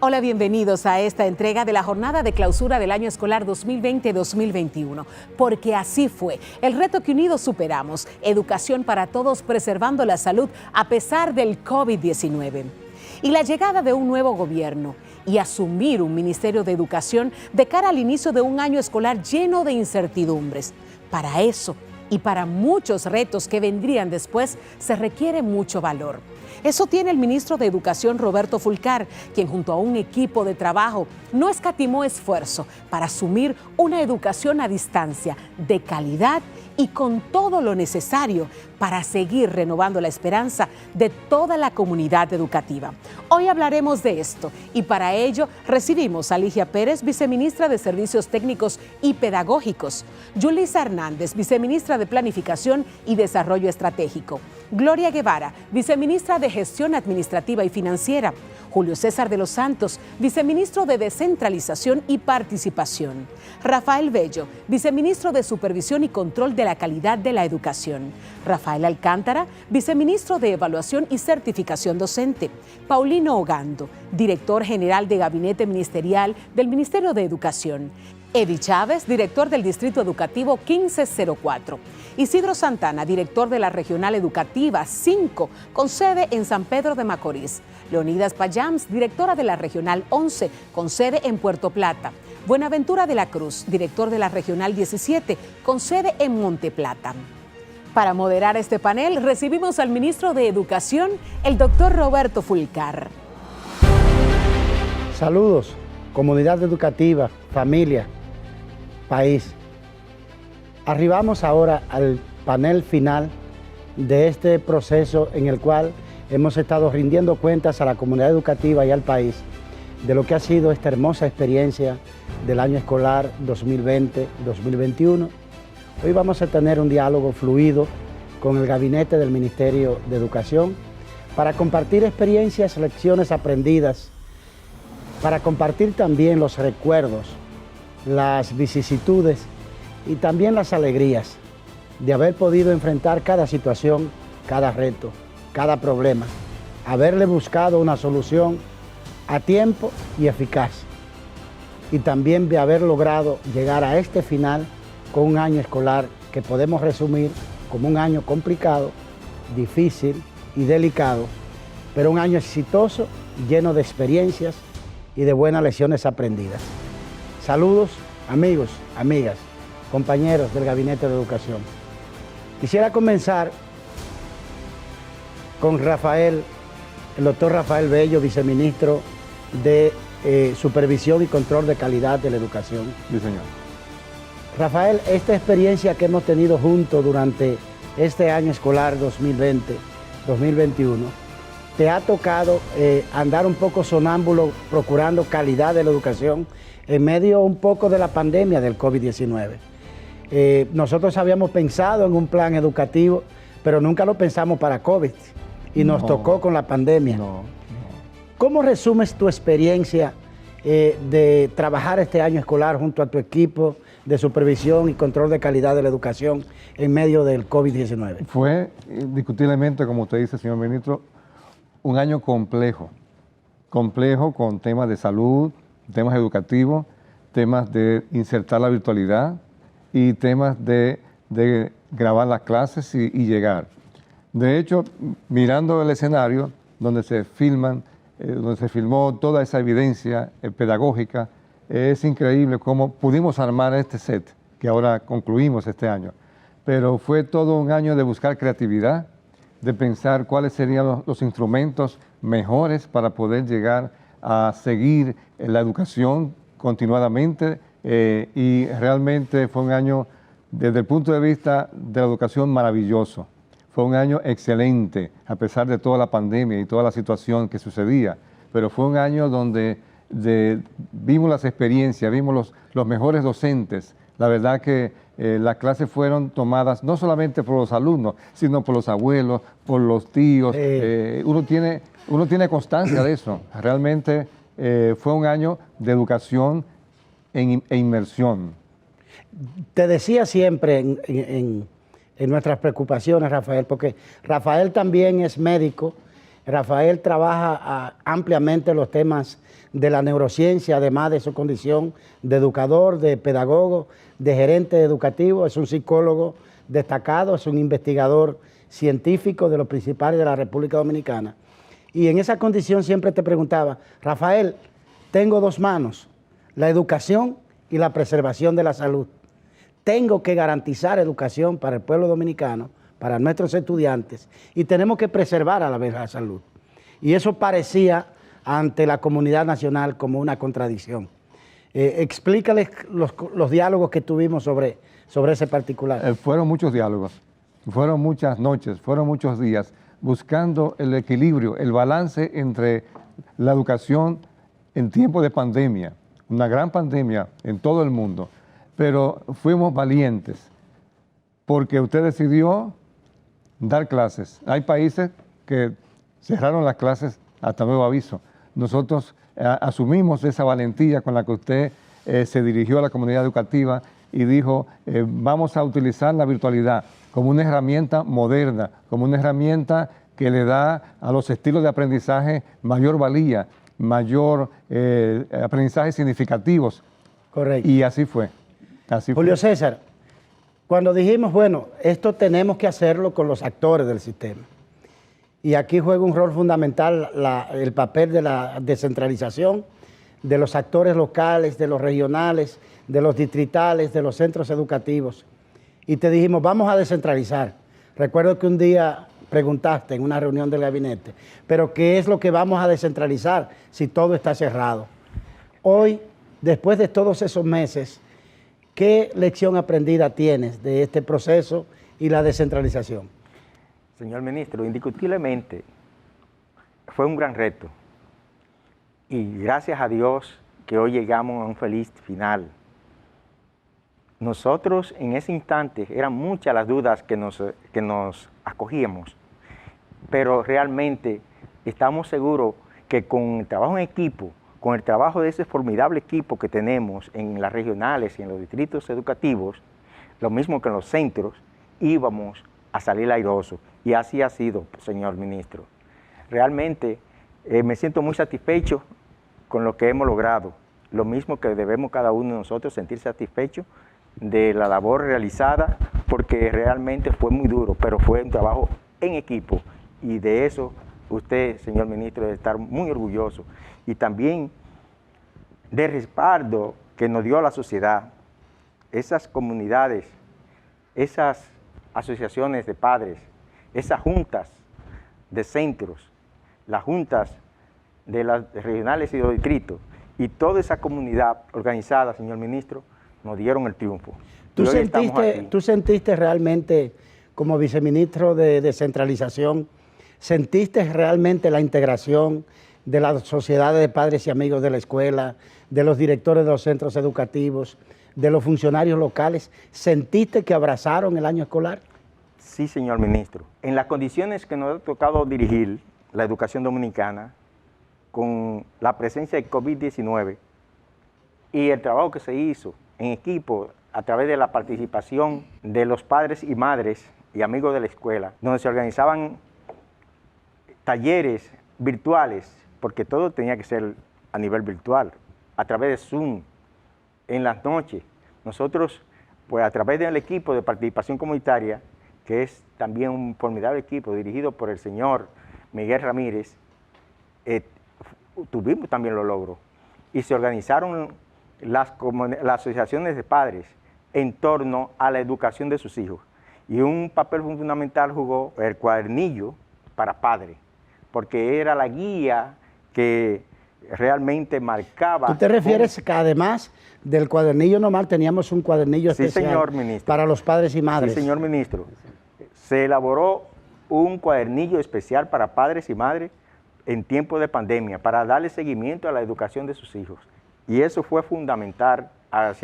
Hola, bienvenidos a esta entrega de la jornada de clausura del año escolar 2020-2021. Porque así fue, el reto que unidos superamos, educación para todos preservando la salud a pesar del COVID-19. Y la llegada de un nuevo gobierno y asumir un Ministerio de Educación de cara al inicio de un año escolar lleno de incertidumbres. Para eso y para muchos retos que vendrían después se requiere mucho valor. Eso tiene el ministro de Educación, Roberto Fulcar, quien junto a un equipo de trabajo no escatimó esfuerzo para asumir una educación a distancia de calidad y con todo lo necesario para seguir renovando la esperanza de toda la comunidad educativa. Hoy hablaremos de esto y para ello recibimos a Ligia Pérez, viceministra de Servicios Técnicos y Pedagógicos, Yulisa Hernández, viceministra de Planificación y Desarrollo Estratégico, Gloria Guevara, viceministra de Gestión Administrativa y Financiera, Julio César de los Santos, viceministro de Descentralización y Participación, Rafael Bello, viceministro de Supervisión y Control de la Calidad de la Educación, Rafael Alcántara, viceministro de Evaluación y Certificación Docente, Paulino Ogando, director general de Gabinete Ministerial del Ministerio de Educación, Eddie Chávez, director del Distrito Educativo 1504, Isidro Santana, director de la Regional Educativa 5, con sede en San Pedro de Macorís, Leonidas Payams, directora de la Regional 11, con sede en Puerto Plata, Buenaventura de la Cruz, director de la Regional 17, con sede en Monte Plata. Para moderar este panel recibimos al ministro de Educación, el doctor Roberto Fulcar. Saludos, comunidad educativa, familia, país. Arribamos ahora al panel final de este proceso en el cual hemos estado rindiendo cuentas a la comunidad educativa y al país de lo que ha sido esta hermosa experiencia del año escolar 2020-2021. Hoy vamos a tener un diálogo fluido con el gabinete del Ministerio de Educación para compartir experiencias, lecciones aprendidas, para compartir también los recuerdos, las vicisitudes y también las alegrías de haber podido enfrentar cada situación, cada reto, cada problema, haberle buscado una solución a tiempo y eficaz, y también de haber logrado llegar a este final con un año escolar que podemos resumir como un año complicado, difícil y delicado, pero un año exitoso, lleno de experiencias y de buenas lecciones aprendidas. Saludos, amigos, amigas, compañeros del Gabinete de Educación. Quisiera comenzar con Rafael, el doctor Rafael Bello, viceministro de Supervisión y Control de Calidad de la Educación. Sí, señor. Rafael, esta experiencia que hemos tenido juntos durante este año escolar 2020-2021, ¿te ha tocado andar un poco sonámbulo procurando calidad de la educación en medio un poco de la pandemia del COVID-19? Nosotros habíamos pensado en un plan educativo, pero nunca lo pensamos para COVID y nos tocó con la pandemia. ¿Cómo resumes tu experiencia de trabajar este año escolar junto a tu equipo de supervisión y control de calidad de la educación en medio del COVID-19? Fue, indiscutiblemente, como usted dice, señor ministro, un año complejo con temas de salud, temas educativos, temas de insertar la virtualidad y temas de grabar las clases y llegar. De hecho, mirando el escenario donde se filmó toda esa evidencia pedagógica, es increíble cómo pudimos armar este set que ahora concluimos este año. Pero fue todo un año de buscar creatividad, de pensar cuáles serían los instrumentos mejores para poder llegar a seguir la educación continuadamente y realmente fue un año, desde el punto de vista de la educación, maravilloso. Fue un año excelente, a pesar de toda la pandemia y toda la situación que sucedía, pero fue un año donde vimos las experiencias, vimos los mejores docentes. La verdad que las clases fueron tomadas no solamente por los alumnos, sino por los abuelos, por los tíos. Uno tiene constancia de eso. Realmente fue un año de educación e inmersión. Te decía siempre en nuestras preocupaciones, Rafael, porque Rafael también es médico Rafael trabaja ampliamente los temas de la neurociencia, además de su condición de educador, de pedagogo, de gerente educativo. Es un psicólogo destacado, es un investigador científico de los principales de la República Dominicana. Y en esa condición siempre te preguntaba, Rafael, tengo dos manos, la educación y la preservación de la salud. Tengo que garantizar educación para el pueblo dominicano, para nuestros estudiantes, y tenemos que preservar a la vez la salud. Y eso parecía ante la comunidad nacional como una contradicción. Explícales los diálogos que tuvimos sobre ese particular. Fueron muchos diálogos, fueron muchas noches, fueron muchos días, buscando el equilibrio, el balance entre la educación en tiempo de pandemia, una gran pandemia en todo el mundo, pero fuimos valientes, porque usted decidió dar clases. Hay países que cerraron las clases hasta nuevo aviso. Nosotros asumimos esa valentía con la que usted se dirigió a la comunidad educativa y dijo, vamos a utilizar la virtualidad como una herramienta moderna, como una herramienta que le da a los estilos de aprendizaje mayor valía, mayor aprendizajes significativos. Correcto. Y así fue. Julio César, cuando dijimos, bueno, esto tenemos que hacerlo con los actores del sistema. Y aquí juega un rol fundamental el papel de la descentralización, de los actores locales, de los regionales, de los distritales, de los centros educativos. Y te dijimos, vamos a descentralizar. Recuerdo que un día preguntaste en una reunión del gabinete, pero ¿qué es lo que vamos a descentralizar si todo está cerrado? Hoy, después de todos esos meses, ¿qué lección aprendida tienes de este proceso y la descentralización? Señor ministro, indiscutiblemente fue un gran reto y gracias a Dios que hoy llegamos a un feliz final. Nosotros en ese instante eran muchas las dudas que nos acogíamos, pero realmente estamos seguros que con el trabajo en equipo, con el trabajo de ese formidable equipo que tenemos en las regionales y en los distritos educativos, lo mismo que en los centros, íbamos a salir airosos. Y así ha sido, señor ministro. Realmente me siento muy satisfecho con lo que hemos logrado. Lo mismo que debemos cada uno de nosotros sentir satisfecho de la labor realizada, porque realmente fue muy duro, pero fue un trabajo en equipo. Y de eso usted, señor ministro, debe estar muy orgulloso. Y también del respaldo que nos dio la sociedad, esas comunidades, esas asociaciones de padres, esas juntas de centros, las juntas de las regionales y de los distritos, y toda esa comunidad organizada, señor ministro, nos dieron el triunfo. ¿Tú sentiste realmente, como viceministro de Descentralización, sentiste realmente la integración de las sociedades de padres y amigos de la escuela, de los directores de los centros educativos, de los funcionarios locales? ¿Sentiste que abrazaron el año escolar? Sí, señor ministro. En las condiciones que nos ha tocado dirigir la educación dominicana, con la presencia de COVID-19 y el trabajo que se hizo en equipo a través de la participación de los padres y madres y amigos de la escuela, donde se organizaban talleres virtuales, porque todo tenía que ser a nivel virtual, a través de Zoom, en las noches. Nosotros, pues a través del equipo de participación comunitaria, que es también un formidable equipo dirigido por el señor Miguel Ramírez, tuvimos también los logros. Y se organizaron las asociaciones de padres en torno a la educación de sus hijos. Y un papel fundamental jugó el cuadernillo para padres, porque era la guía que realmente marcaba. ¿Tú te refieres que además del cuadernillo normal teníamos un cuadernillo especial, sí, señor ministro, para los padres y madres? Sí, señor ministro. Se elaboró un cuadernillo especial para padres y madres en tiempo de pandemia, para darle seguimiento a la educación de sus hijos. Y eso fue fundamental al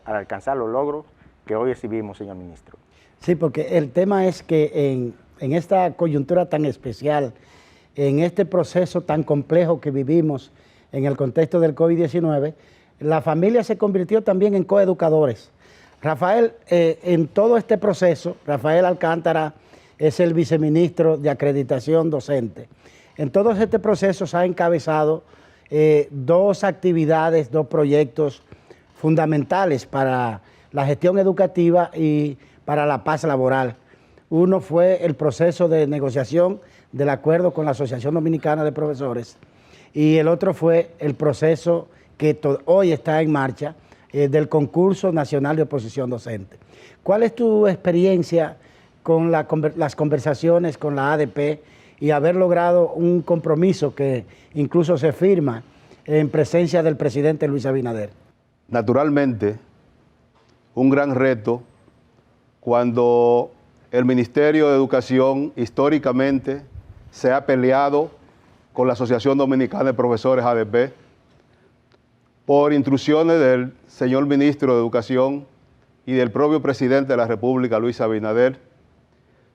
alcanzar los logros que hoy exhibimos, señor ministro. Sí, porque el tema es que en esta coyuntura tan especial, en este proceso tan complejo que vivimos en el contexto del COVID-19, la familia se convirtió también en coeducadores. Rafael, en todo este proceso, Rafael Alcántara es el viceministro de Acreditación Docente. En todo este proceso se ha encabezado dos actividades, dos proyectos fundamentales para la gestión educativa y para la paz laboral. Uno fue el proceso de negociación del acuerdo con la Asociación Dominicana de Profesores y el otro fue el proceso que hoy está en marcha del concurso nacional de oposición docente. ¿Cuál es tu experiencia con las conversaciones con la ADP y haber logrado un compromiso que incluso se firma en presencia del presidente Luis Abinader? Naturalmente, un gran reto cuando el Ministerio de Educación históricamente se ha peleado con la Asociación Dominicana de Profesores ADP por instrucciones del señor Ministro de Educación y del propio Presidente de la República, Luis Abinader.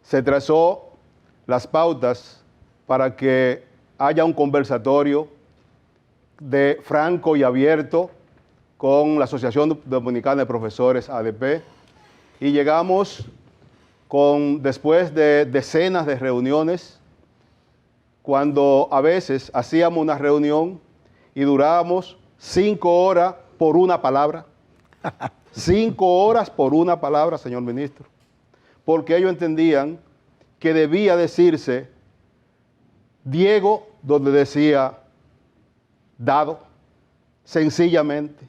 Se trazó las pautas para que haya un conversatorio franco y abierto con la Asociación Dominicana de Profesores ADP y llegamos después de decenas de reuniones, cuando a veces hacíamos una reunión y durábamos 5 horas por una palabra. 5 horas por una palabra, señor ministro, porque ellos entendían que debía decirse Diego donde decía dado, sencillamente.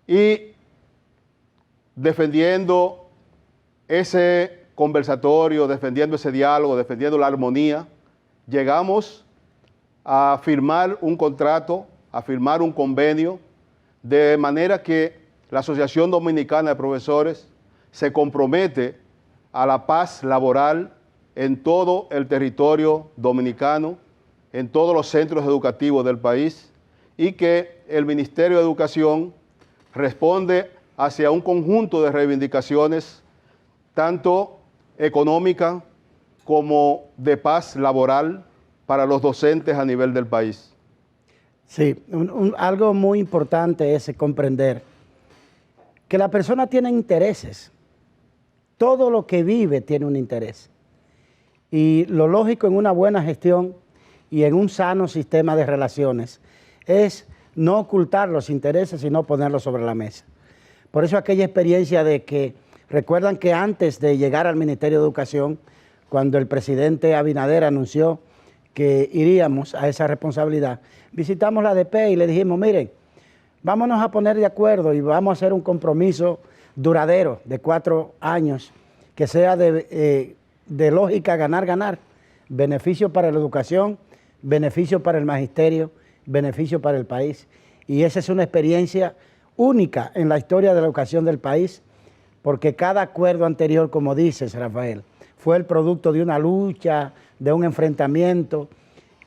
Y defendiendo ese conversatorio, defendiendo ese diálogo, defendiendo la armonía, llegamos a firmar un contrato, a firmar un convenio, de manera que la Asociación Dominicana de Profesores se compromete a la paz laboral en todo el territorio dominicano, en todos los centros educativos del país, y que el Ministerio de Educación responde hacia un conjunto de reivindicaciones, tanto económica como de paz laboral para los docentes a nivel del país. Sí, algo muy importante es comprender que la persona tiene intereses. Todo lo que vive tiene un interés. Y lo lógico en una buena gestión y en un sano sistema de relaciones es no ocultar los intereses, sino ponerlos sobre la mesa. Por eso aquella experiencia de que, recuerdan que antes de llegar al Ministerio de Educación, cuando el presidente Abinader anunció que iríamos a esa responsabilidad, visitamos la ADP y le dijimos, miren, vámonos a poner de acuerdo y vamos a hacer un compromiso duradero de 4 años, que sea de lógica ganar-ganar, beneficio para la educación, beneficio para el magisterio, beneficio para el país. Y esa es una experiencia única en la historia de la educación del país, porque cada acuerdo anterior, como dices, Rafael, fue el producto de una lucha, de un enfrentamiento,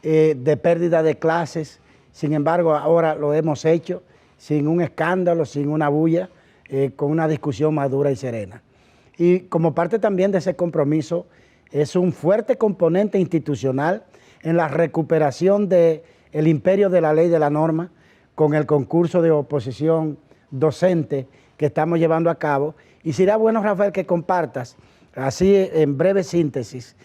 de pérdida de clases. Sin embargo, ahora lo hemos hecho sin un escándalo, sin una bulla, con una discusión madura y serena. Y como parte también de ese compromiso, es un fuerte componente institucional en la recuperación del imperio de la ley y de la norma, con el concurso de oposición docente que estamos llevando a cabo. Y será bueno, Rafael, que compartas, así en breve síntesis,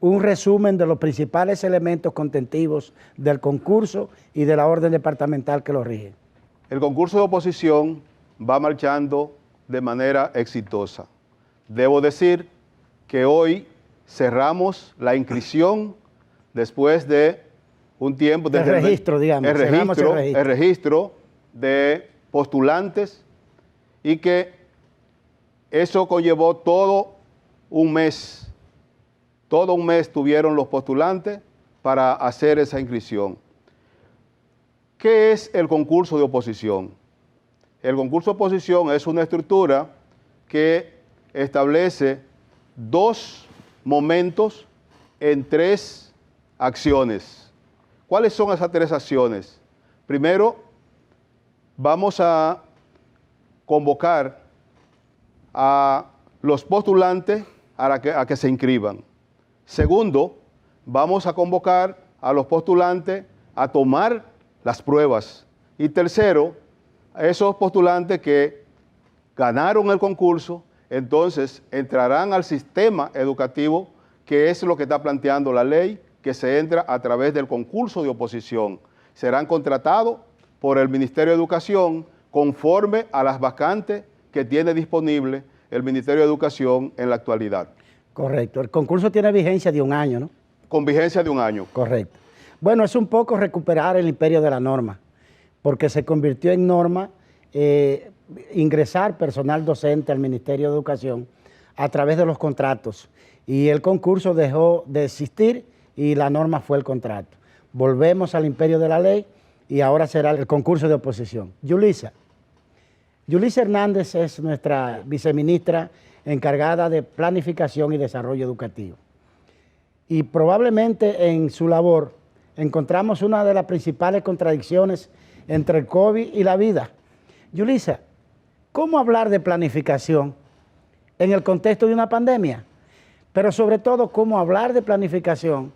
un resumen de los principales elementos contentivos del concurso y de la orden departamental que lo rige. El concurso de oposición va marchando de manera exitosa. Debo decir que hoy cerramos la inscripción después de un tiempo. El registro, digamos. El registro de postulantes, y que eso conllevó todo un mes. Todo un mes tuvieron los postulantes para hacer esa inscripción. ¿Qué es el concurso de oposición? El concurso de oposición es una estructura que establece 2 momentos en 3 acciones. ¿Cuáles son esas 3 acciones? Primero, vamos a convocar a los postulantes a que se inscriban. Segundo, vamos a convocar a los postulantes a tomar las pruebas. Y tercero, esos postulantes que ganaron el concurso, entonces entrarán al sistema educativo, que es lo que está planteando la ley, que se entra a través del concurso de oposición. Serán contratados por el Ministerio de Educación conforme a las vacantes que tiene disponible el Ministerio de Educación en la actualidad. Correcto. El concurso tiene vigencia de 1 año, ¿no? Con vigencia de 1 año. Correcto. Bueno, es un poco recuperar el imperio de la norma, porque se convirtió en norma ingresar personal docente al Ministerio de Educación a través de los contratos. Y el concurso dejó de existir y la norma fue el contrato. Volvemos al imperio de la ley y ahora será el concurso de oposición. Yulisa Hernández es nuestra viceministra encargada de planificación y desarrollo educativo. Y probablemente en su labor encontramos una de las principales contradicciones entre el COVID y la vida. Yulisa, ¿cómo hablar de planificación en el contexto de una pandemia? Pero sobre todo, ¿cómo hablar de planificación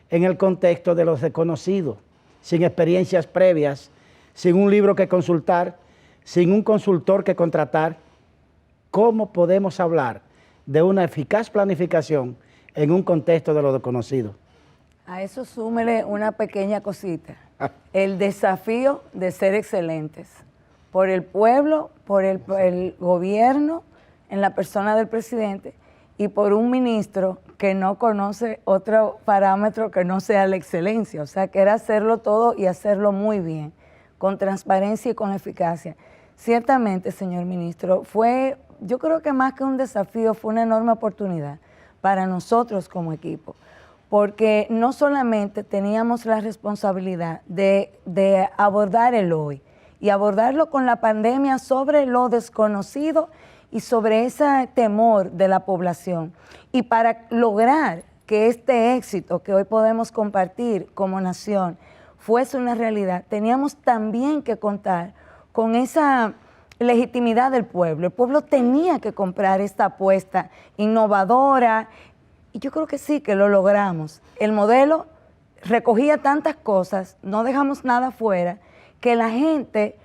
en el contexto de los desconocidos, sin experiencias previas, sin un libro que consultar, sin un consultor que contratar? ¿Cómo podemos hablar de una eficaz planificación en un contexto de lo desconocido? A eso súmele una pequeña cosita, el desafío de ser excelentes por el pueblo, por el gobierno, en la persona del presidente, y por un ministro que no conoce otro parámetro que no sea la excelencia. O sea, que era hacerlo todo y hacerlo muy bien, con transparencia y con eficacia. Ciertamente, señor ministro, yo creo que más que un desafío, fue una enorme oportunidad para nosotros como equipo, porque no solamente teníamos la responsabilidad de abordar el hoy y abordarlo con la pandemia sobre lo desconocido y sobre ese temor de la población. Y para lograr que este éxito que hoy podemos compartir como nación fuese una realidad, teníamos también que contar con esa legitimidad del pueblo. El pueblo tenía que comprar esta apuesta innovadora, y yo creo que sí, que lo logramos. El modelo recogía tantas cosas, no dejamos nada fuera, que la gente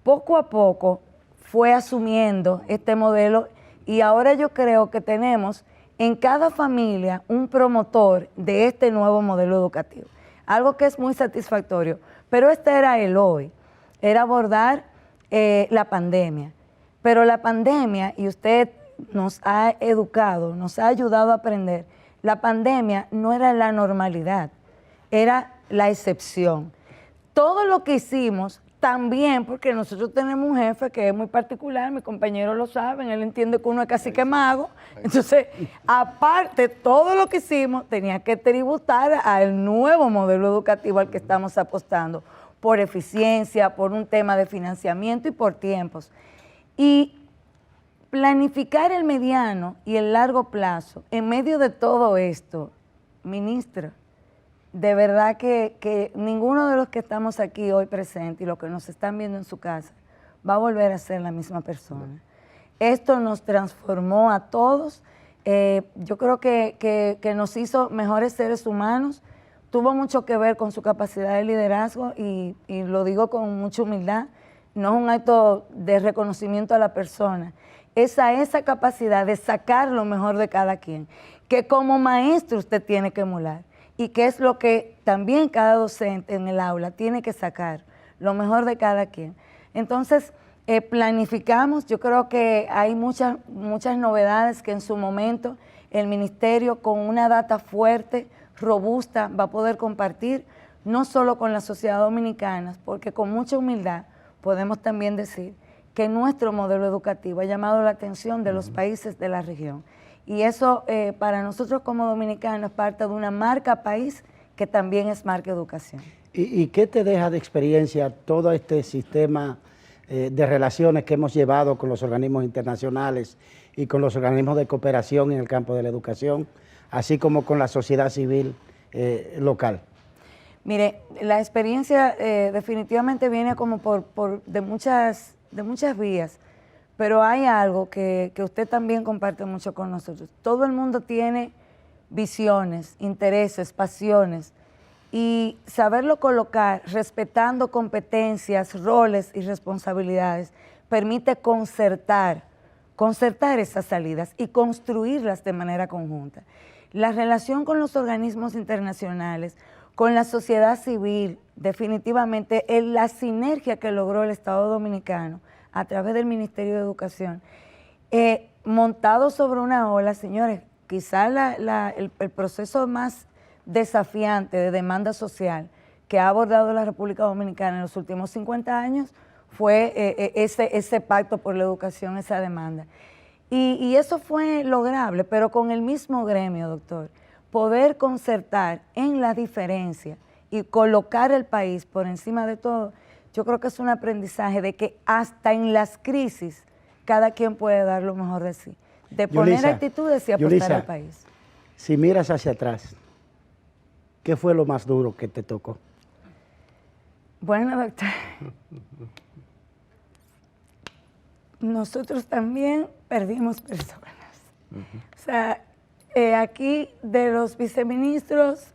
poco a poco fue asumiendo este modelo, y ahora yo creo que tenemos en cada familia un promotor de este nuevo modelo educativo. Algo que es muy satisfactorio, pero este era el hoy, era abordar la pandemia. Pero la pandemia, y usted nos ha educado, nos ha ayudado a aprender, la pandemia no era la normalidad, era la excepción. Todo lo que hicimos también, porque nosotros tenemos un jefe que es muy particular, mis compañeros lo saben, él entiende que uno es casi que mago, entonces, aparte, todo lo que hicimos tenía que tributar al nuevo modelo educativo al que estamos apostando, por eficiencia, por un tema de financiamiento y por tiempos. Y planificar el mediano y el largo plazo en medio de todo esto, ministra, de verdad que ninguno de los que estamos aquí hoy presentes y los que nos están viendo en su casa va a volver a ser la misma persona. Esto nos transformó a todos. Yo creo que nos hizo mejores seres humanos. Tuvo mucho que ver con su capacidad de liderazgo y lo digo con mucha humildad. No es un acto de reconocimiento a la persona. Es a esa capacidad de sacar lo mejor de cada quien, que como maestro usted tiene que emular. Y que es lo que también cada docente en el aula tiene que sacar, lo mejor de cada quien. Entonces, planificamos, yo creo que hay muchas novedades que en su momento el ministerio con una data fuerte, robusta, va a poder compartir, no solo con la sociedad dominicana, porque con mucha humildad podemos también decir que nuestro modelo educativo ha llamado la atención de los países de la región. Y eso para nosotros como dominicanos es parte de una marca país que también es marca educación. ¿Y qué te deja de experiencia todo este sistema de relaciones que hemos llevado con los organismos internacionales y con los organismos de cooperación en el campo de la educación, así como con la sociedad civil local? Mire, la experiencia definitivamente viene como de muchas vías. Pero hay algo que usted también comparte mucho con nosotros. Todo el mundo tiene visiones, intereses, pasiones, y saberlo colocar respetando competencias, roles y responsabilidades permite concertar esas salidas y construirlas de manera conjunta. La relación con los organismos internacionales, con la sociedad civil, definitivamente la sinergia que logró el Estado Dominicano a través del Ministerio de Educación, montado sobre una ola, señores, quizás el proceso más desafiante de demanda social que ha abordado la República Dominicana en los últimos 50 años fue ese pacto por la educación, esa demanda. Y eso fue lograble, pero con el mismo gremio, doctor, poder concertar en la diferencia y colocar el país por encima de todo, yo creo que es un aprendizaje de que hasta en las crisis cada quien puede dar lo mejor de sí, de poner Yulisa, actitudes y apostar al país. Si miras hacia atrás, ¿qué fue lo más duro que te tocó? Bueno, doctor, nosotros también perdimos personas. O sea, aquí de los viceministros,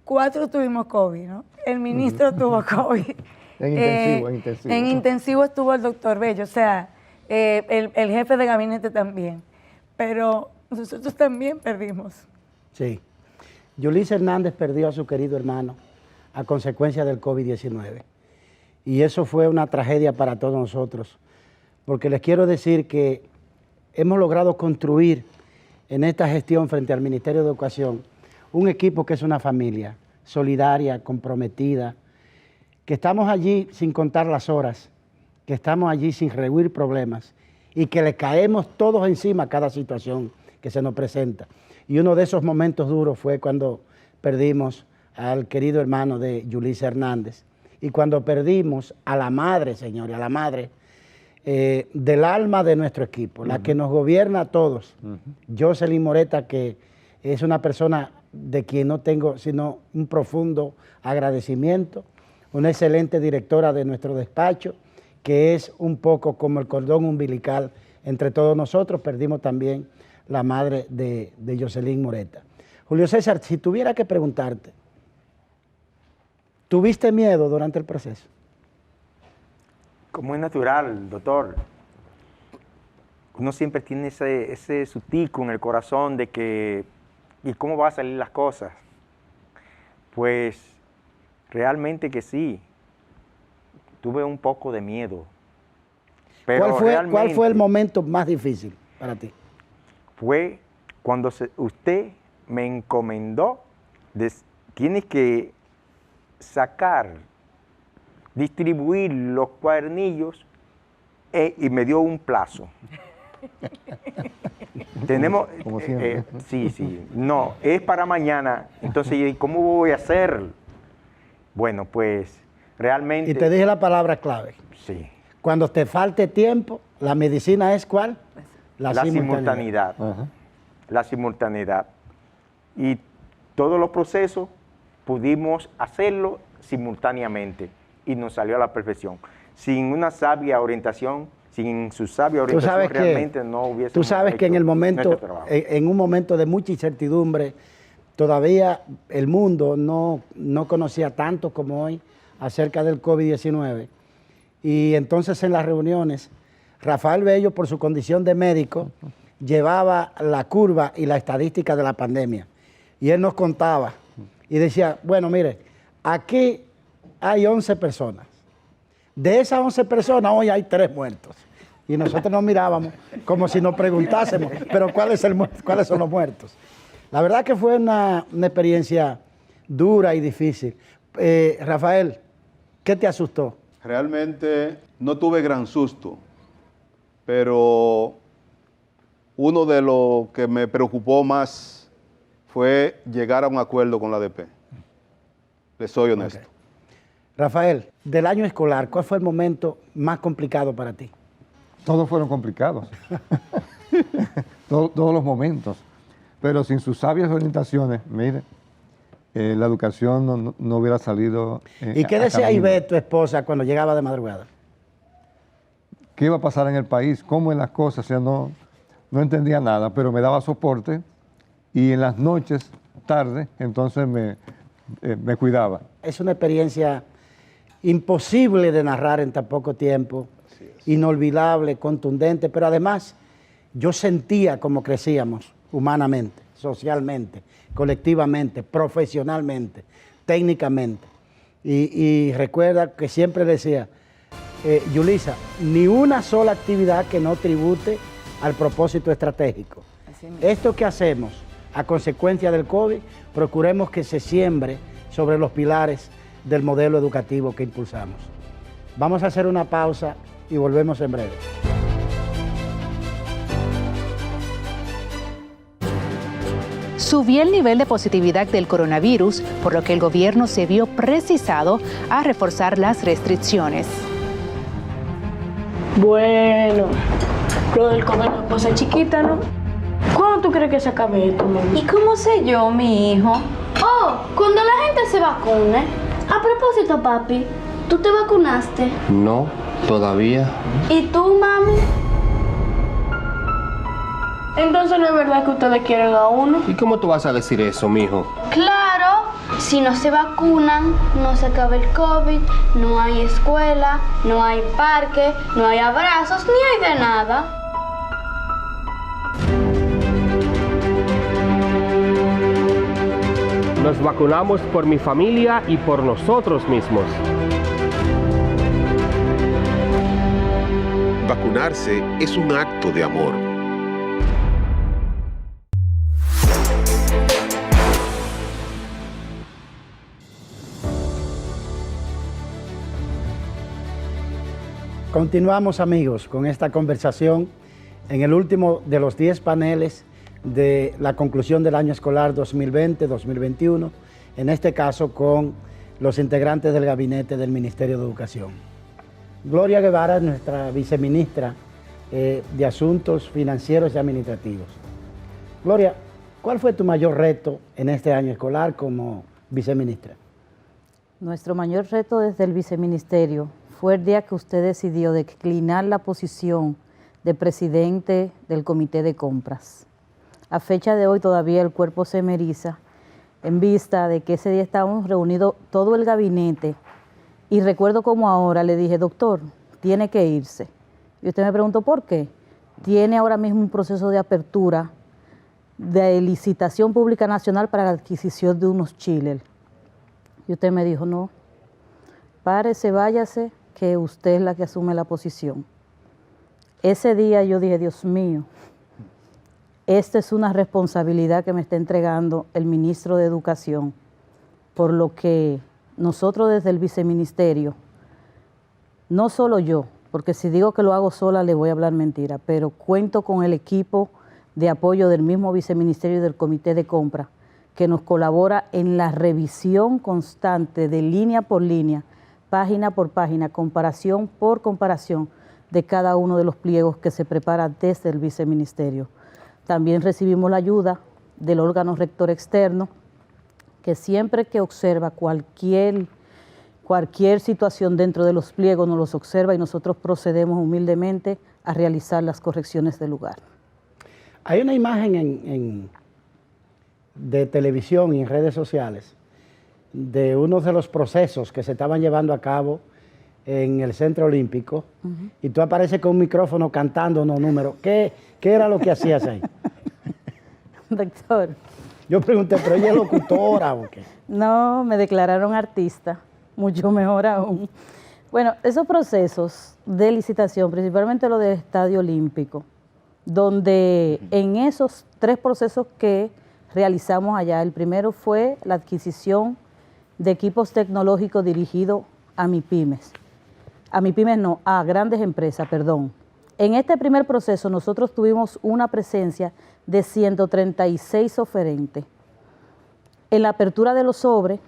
4 tuvimos COVID, ¿no? El ministro tuvo COVID. En intensivo estuvo el doctor Bello, o sea, el jefe de gabinete también. Pero nosotros también perdimos. Sí. Yulisa Hernández perdió a su querido hermano a consecuencia del COVID-19. Y eso fue una tragedia para todos nosotros, porque les quiero decir que hemos logrado construir en esta gestión frente al Ministerio de Educación un equipo que es una familia solidaria, comprometida, que estamos allí sin contar las horas, que estamos allí sin rehuir problemas y que le caemos todos encima a cada situación que se nos presenta. Y uno de esos momentos duros fue cuando perdimos al querido hermano de Yulisa Hernández y cuando perdimos a la madre, señores, a la madre del alma de nuestro equipo, la que nos gobierna a todos, Jocelyn Moreta, que es una persona de quien no tengo sino un profundo agradecimiento, una excelente directora de nuestro despacho, que es un poco como el cordón umbilical entre todos nosotros. Perdimos también la madre de Jocelyn Moreta. Julio César, si tuviera que preguntarte, ¿tuviste miedo durante el proceso? Como es natural, doctor, uno siempre tiene ese sustico en el corazón de que, ¿y cómo van a salir las cosas? Pues realmente que sí, tuve un poco de miedo. Pero ¿Cuál fue el momento más difícil para ti? Fue cuando usted me encomendó, tienes que distribuir los cuadernillos y me dio un plazo. Tenemos, Como siempre. sí, no, es para mañana. Entonces, ¿cómo voy a hacer? Bueno, pues realmente... Y te dije la palabra clave. Sí. Cuando te falte tiempo, ¿la medicina es cuál? La simultaneidad. La simultaneidad. Y todos los procesos pudimos hacerlo simultáneamente y nos salió a la perfección. Sin una sabia orientación, sin su sabia orientación, realmente no hubiese. Tú sabes que en el momento, en un momento de mucha incertidumbre, todavía el mundo no conocía tanto como hoy acerca del COVID-19. Y entonces en las reuniones, Rafael Bello, por su condición de médico, llevaba la curva y la estadística de la pandemia. Y él nos contaba y decía, bueno, mire, aquí hay 11 personas. De esas 11 personas, hoy hay 3 muertos. Y nosotros nos mirábamos como si nos preguntásemos, pero ¿cuáles son los muertos? La verdad que fue una experiencia dura y difícil. Rafael, ¿qué te asustó? Realmente no tuve gran susto, pero uno de lo que me preocupó más fue llegar a un acuerdo con la ADP. Les soy honesto. Okay. Rafael, del año escolar, ¿cuál fue el momento más complicado para ti? Todos fueron complicados. Todos los momentos. Pero sin sus sabias orientaciones, mire, la educación no hubiera salido. ¿Y qué decía Ivette, tu esposa, cuando llegaba de madrugada? ¿Qué iba a pasar en el país? ¿Cómo en las cosas? O sea, no entendía nada, pero me daba soporte y en las noches, tarde, entonces me cuidaba. Es una experiencia imposible de narrar en tan poco tiempo, inolvidable, contundente, pero además yo sentía cómo crecíamos humanamente. socialmente, colectivamente, profesionalmente, técnicamente. Y recuerda que siempre decía, Yulisa, ni una sola actividad que no tribute al propósito estratégico. Esto que hacemos a consecuencia del COVID, procuremos que se siembre sobre los pilares del modelo educativo que impulsamos. Vamos a hacer una pausa y volvemos en breve. Subió el nivel de positividad del coronavirus, por lo que el gobierno se vio precisado a reforzar las restricciones. Bueno, lo del COVID no es cosa chiquita, ¿no? ¿Cuándo tú crees que se acabe esto, mami? ¿Y cómo sé yo, mi hijo? Oh, cuando la gente se vacune. A propósito, papi, ¿tú te vacunaste? No, todavía. ¿Y tú, mami? Entonces no es verdad que ustedes quieren a uno. ¿Y cómo tú vas a decir eso, mijo? Claro, si no se vacunan, no se acaba el COVID, no hay escuela, no hay parque, no hay abrazos, ni hay de nada. Nos vacunamos por mi familia y por nosotros mismos. Vacunarse es un acto de amor. Continuamos, amigos, con esta conversación en el último de los 10 paneles de la conclusión del año escolar 2020-2021, en este caso con los integrantes del gabinete del Ministerio de Educación. Gloria Guevara es nuestra viceministra de Asuntos Financieros y Administrativos. Gloria, ¿cuál fue tu mayor reto en este año escolar como viceministra? Nuestro mayor reto desde el viceministerio fue el día que usted decidió declinar la posición de presidente del comité de compras. A fecha de hoy todavía el cuerpo se me eriza en vista de que ese día estábamos reunidos todo el gabinete y recuerdo como ahora le dije, doctor, tiene que irse. Y usted me preguntó por qué. Tiene ahora mismo un proceso de apertura de licitación pública nacional para la adquisición de unos chillers. Y usted me dijo, no, párese, váyase, que usted es la que asume la posición. Ese día yo dije, Dios mío, esta es una responsabilidad que me está entregando el ministro de Educación, por lo que nosotros desde el viceministerio, no solo yo, porque si digo que lo hago sola le voy a hablar mentira, pero cuento con el equipo de apoyo del mismo viceministerio y del comité de compra, que nos colabora en la revisión constante de línea por línea, página por página, comparación por comparación de cada uno de los pliegos que se prepara desde el viceministerio. También recibimos la ayuda del órgano rector externo, que siempre que observa cualquier situación dentro de los pliegos nos los observa y nosotros procedemos humildemente a realizar las correcciones del lugar. Hay una imagen de televisión y en redes sociales de uno de los procesos que se estaban llevando a cabo en el Centro Olímpico, y tú apareces con un micrófono cantando unos números. ¿Qué era lo que hacías ahí? Doctor. Yo pregunté, ¿pero ella es locutora o qué? No, me declararon artista, mucho mejor aún. Bueno, esos procesos de licitación, principalmente lo del Estadio Olímpico, donde en esos 3 procesos que realizamos allá, el primero fue la adquisición de equipos tecnológicos dirigidos a MIPYMES. A grandes empresas, perdón. En este primer proceso nosotros tuvimos una presencia de 136 oferentes. En la apertura de los sobres,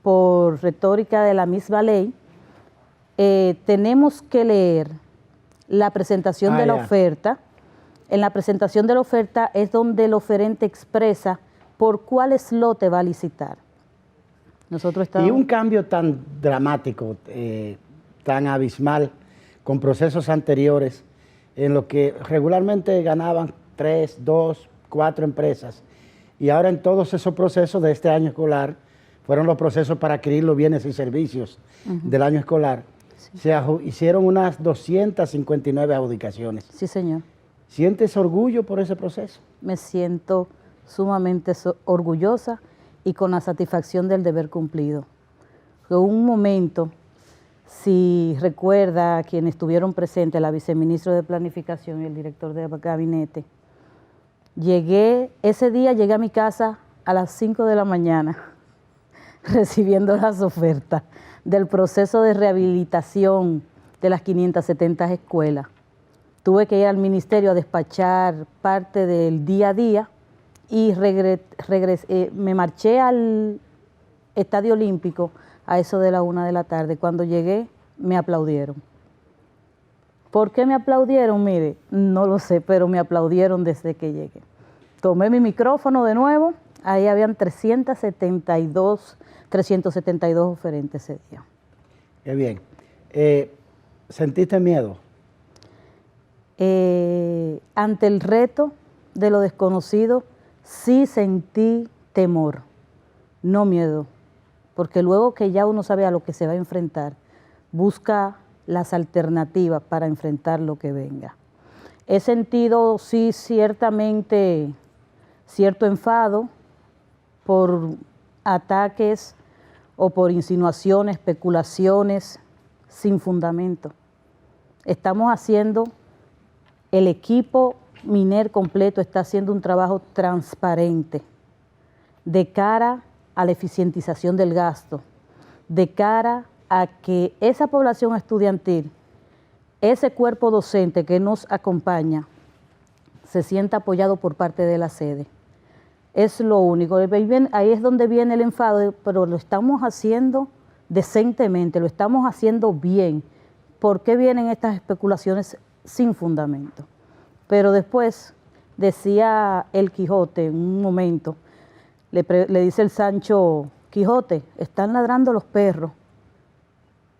por retórica de la misma ley, tenemos que leer la presentación de la oferta. En la presentación de la oferta es donde el oferente expresa por cuál slot va a licitar. Y un cambio tan dramático, tan abismal, con procesos anteriores, en lo que regularmente ganaban 3, 2, 4 empresas, y ahora en todos esos procesos de este año escolar, fueron los procesos para adquirir los bienes y servicios del año escolar, se hicieron unas 259 adjudicaciones. Sí, señor. ¿Sientes orgullo por ese proceso? Me siento sumamente orgullosa y con la satisfacción del deber cumplido. Fue un momento, si recuerda a quienes estuvieron presentes, la viceministra de Planificación y el director de gabinete, ese día llegué a mi casa a las 5 de la mañana, recibiendo las ofertas del proceso de rehabilitación de las 570 escuelas. Tuve que ir al ministerio a despachar parte del día a día y me marché al Estadio Olímpico a eso de la 1 de la tarde. Cuando llegué, me aplaudieron. ¿Por qué me aplaudieron? Mire, no lo sé, pero me aplaudieron desde que llegué. Tomé mi micrófono de nuevo, ahí habían 372 oferentes ese día. Qué bien. ¿Sentiste miedo? Ante el reto de lo desconocido, sí sentí temor, no miedo, porque luego que ya uno sabe a lo que se va a enfrentar, busca las alternativas para enfrentar lo que venga. He sentido, sí, ciertamente, cierto enfado por ataques o por insinuaciones, especulaciones sin fundamento. Estamos haciendo, el equipo MINER completo está haciendo un trabajo transparente de cara a la eficientización del gasto, de cara a que esa población estudiantil, ese cuerpo docente que nos acompaña, se sienta apoyado por parte de la sede. Es lo único. Ahí es donde viene el enfado, pero lo estamos haciendo decentemente, lo estamos haciendo bien. ¿Por qué vienen estas especulaciones sin fundamento? Pero después, decía el Quijote en un momento, le dice el Sancho, Quijote, están ladrando los perros.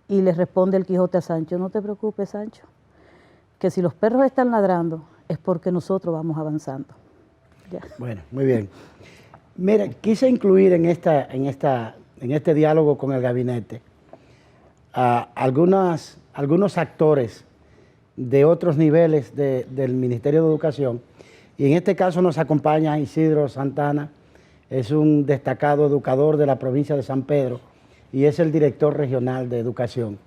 Y le responde el Quijote a Sancho, no te preocupes, Sancho, que si los perros están ladrando es porque nosotros vamos avanzando. Ya. Bueno, muy bien. Mira, quise incluir en este diálogo con el gabinete a algunos actores de otros niveles del Ministerio de Educación, y en este caso nos acompaña Isidro Santana, es un destacado educador de la provincia de San Pedro y es el director regional de educación.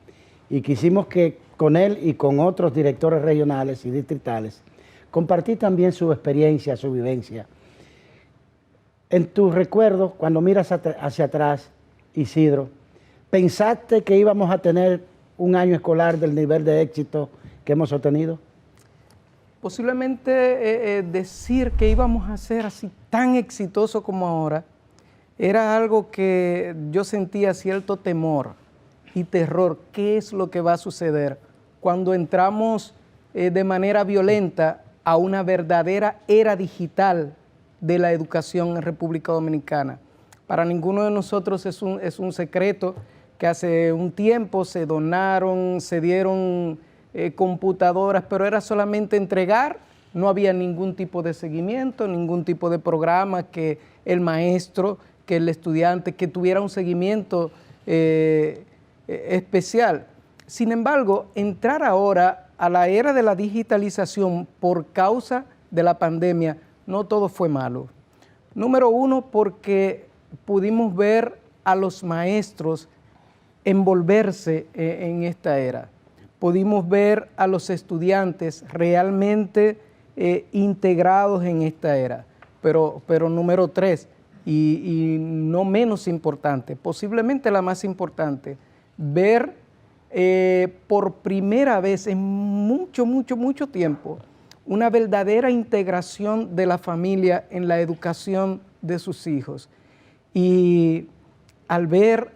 Y quisimos que con él y con otros directores regionales y distritales compartir también su experiencia, su vivencia. En tus recuerdos, cuando miras hacia atrás, Isidro, ¿pensaste que íbamos a tener un año escolar del nivel de éxito que hemos obtenido? Posiblemente decir que íbamos a ser así tan exitosos como ahora era algo que yo sentía cierto temor y terror. ¿Qué es lo que va a suceder cuando entramos de manera violenta a una verdadera era digital de la educación en República Dominicana? Para ninguno de nosotros es un secreto que hace un tiempo se dieron computadoras, pero era solamente entregar, no había ningún tipo de seguimiento, ningún tipo de programa que el maestro, que el estudiante, que tuviera un seguimiento especial. Sin embargo, entrar ahora a la era de la digitalización por causa de la pandemia, no todo fue malo. Número uno, porque pudimos ver a los maestros envolverse en esta era. Pudimos ver a los estudiantes realmente integrados en esta era. Pero número tres, y no menos importante, posiblemente la más importante, ver por primera vez en mucho tiempo una verdadera integración de la familia en la educación de sus hijos. Y al ver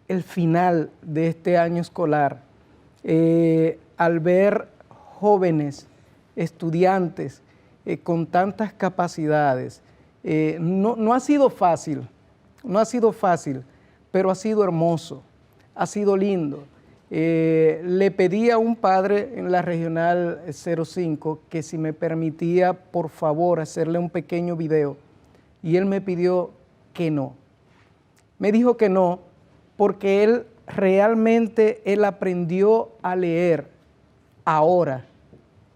el final de este año escolar, al ver jóvenes, estudiantes con tantas capacidades, no ha sido fácil, pero ha sido hermoso, ha sido lindo. Le pedí a un padre en la Regional 05 que si me permitía, por favor, hacerle un pequeño video, y él me pidió que no. Me dijo que no, porque él realmente aprendió a leer ahora,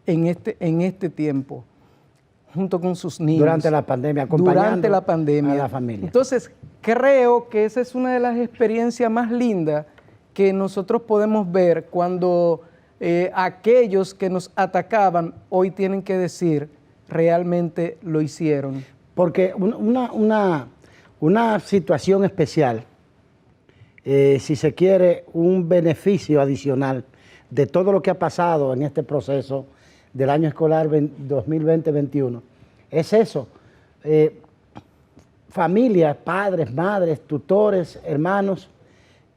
en este tiempo. junto con sus niños. Durante la pandemia, acompañando durante la pandemia. a la familia. Entonces, creo que esa es una de las experiencias más lindas que nosotros podemos ver cuando aquellos que nos atacaban hoy tienen que decir, realmente lo hicieron. Porque una situación especial, si se quiere, un beneficio adicional de todo lo que ha pasado en este proceso del año escolar 2020-21, es eso. Familias, padres, madres, tutores, hermanos,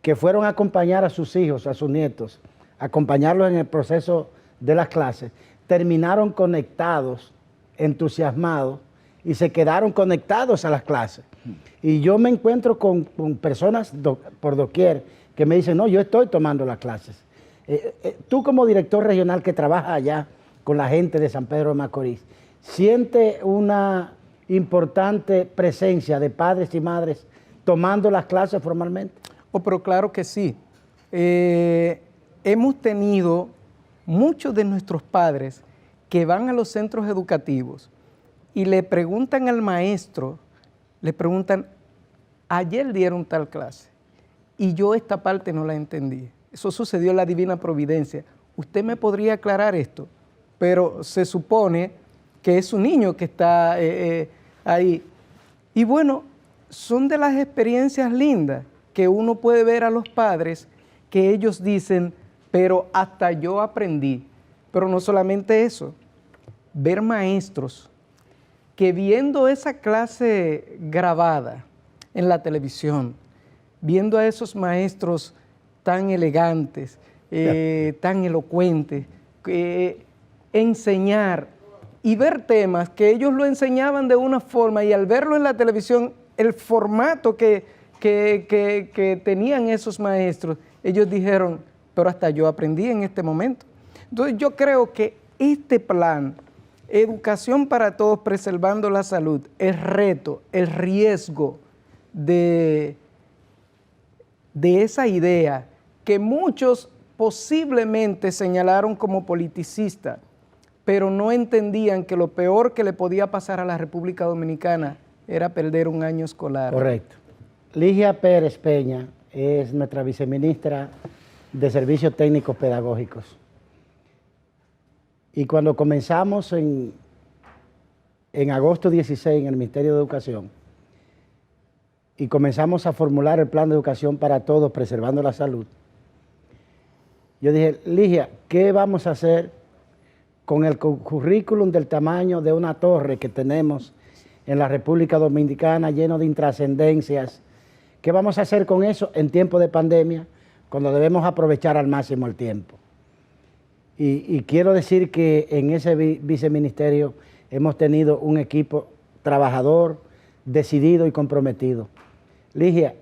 que fueron a acompañar a sus hijos, a sus nietos, acompañarlos en el proceso de las clases, terminaron conectados, entusiasmados, y se quedaron conectados a las clases. Y yo me encuentro con personas por doquier que me dicen, no, yo estoy tomando las clases. Tú como director regional que trabaja allá con la gente de San Pedro de Macorís, ¿siente una importante presencia de padres y madres tomando las clases formalmente? Oh, pero claro que sí. Hemos tenido muchos de nuestros padres que van a los centros educativos y le preguntan al maestro, le preguntan, ayer dieron tal clase y yo esta parte no la entendí. Eso sucedió en la Divina Providencia. ¿Usted me podría aclarar esto? Pero se supone que es un niño que está ahí. Y bueno, son de las experiencias lindas que uno puede ver a los padres que ellos dicen, pero hasta yo aprendí. Pero no solamente eso, ver maestros que viendo esa clase grabada en la televisión, viendo a esos maestros tan elegantes, tan elocuentes, enseñar y ver temas que ellos lo enseñaban de una forma y al verlo en la televisión, el formato que tenían esos maestros, ellos dijeron, pero hasta yo aprendí en este momento. Entonces yo creo que este plan, Educación para Todos Preservando la Salud, el reto, el riesgo de esa idea que muchos posiblemente señalaron como politicista, pero no entendían que lo peor que le podía pasar a la República Dominicana era perder un año escolar. Correcto. Ligia Pérez Peña es nuestra viceministra de Servicios Técnicos Pedagógicos. Y cuando comenzamos en agosto 16 en el Ministerio de Educación y comenzamos a formular el plan de educación para todos, preservando la salud, yo dije, Ligia, ¿qué vamos a hacer con el currículum del tamaño de una torre que tenemos en la República Dominicana, lleno de intrascendencias? ¿Qué vamos a hacer con eso en tiempo de pandemia, cuando debemos aprovechar al máximo el tiempo? Y quiero decir que en ese viceministerio hemos tenido un equipo trabajador, decidido y comprometido. Ligia,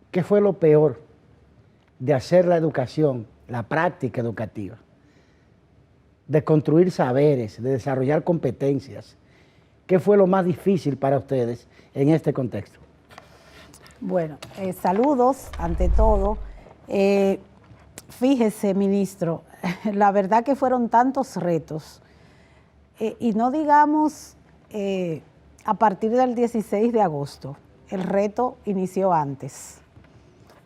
¿qué fue lo peor de hacer la educación, la práctica educativa? De construir saberes, de desarrollar competencias. ¿Qué fue lo más difícil para ustedes en este contexto? Bueno, saludos ante todo. Fíjese, ministro, la verdad que fueron tantos retos y no digamos a partir del 16 de agosto, el reto inició antes,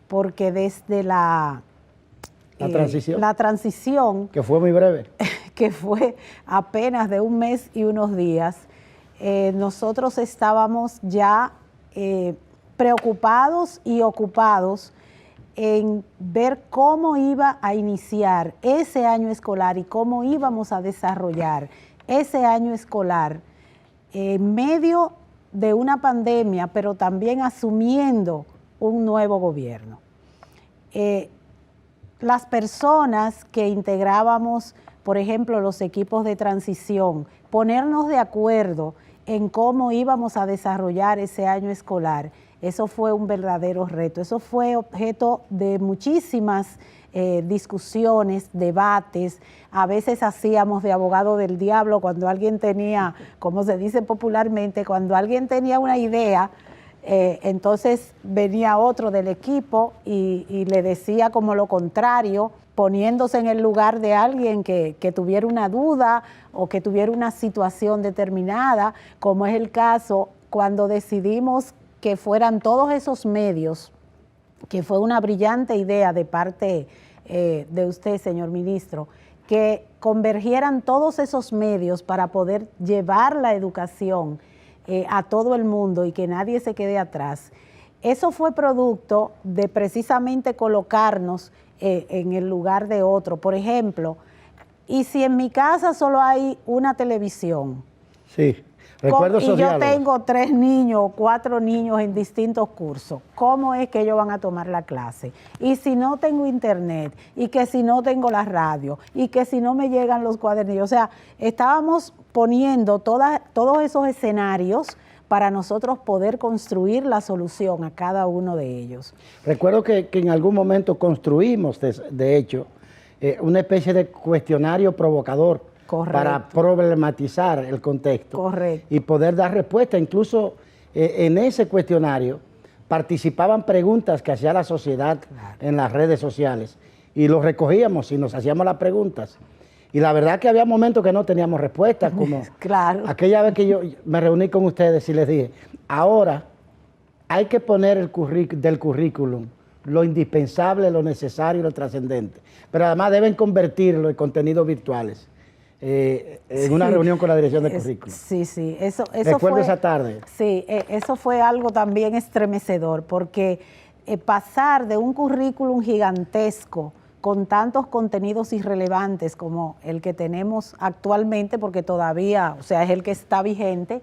porque desde la transición, que fue muy breve, que fue apenas de un mes y unos días, nosotros estábamos ya preocupados y ocupados en ver cómo iba a iniciar ese año escolar y cómo íbamos a desarrollar ese año escolar en medio de una pandemia, pero también asumiendo un nuevo gobierno. Las personas que integrábamos, por ejemplo, los equipos de transición, ponernos de acuerdo en cómo íbamos a desarrollar ese año escolar, eso fue un verdadero reto. Eso fue objeto de muchísimas discusiones, debates. A veces hacíamos de abogado del diablo cuando alguien tenía, como se dice popularmente, cuando alguien tenía una idea, entonces venía otro del equipo y le decía como lo contrario, poniéndose en el lugar de alguien que tuviera una duda o que tuviera una situación determinada, como es el caso cuando decidimos que fueran todos esos medios, que fue una brillante idea de parte de usted, señor ministro, que convergieran todos esos medios para poder llevar la educación a todo el mundo y que nadie se quede atrás. Eso fue producto de precisamente colocarnos en el lugar de otro. Por ejemplo, y si en mi casa solo hay una televisión, sí, recuerdo esos y yo diálogos. tengo 3 niños o 4 niños en distintos cursos, ¿cómo es que ellos van a tomar la clase? Y si no tengo internet, y que si no tengo la radio, y que si no me llegan los cuadernillos. O sea, estábamos poniendo todos esos escenarios para nosotros poder construir la solución a cada uno de ellos. Recuerdo que en algún momento construimos, de hecho, una especie de cuestionario provocador. Correcto. Para problematizar el contexto. Correcto. Y poder dar respuesta. Incluso en ese cuestionario participaban preguntas que hacía la sociedad en las redes sociales y los recogíamos y nos hacíamos las preguntas. Y la verdad que había momentos que no teníamos respuestas, como claro. Aquella vez que yo me reuní con ustedes y les dije, ahora hay que poner del currículum lo indispensable, lo necesario y lo trascendente. Pero además deben convertirlo en contenidos virtuales. En una reunión con la dirección de currículum. Sí, sí, eso recuerdo fue, esa tarde. Sí, eso fue algo también estremecedor, porque pasar de un currículum gigantesco con tantos contenidos irrelevantes como el que tenemos actualmente, porque todavía, o sea, es el que está vigente,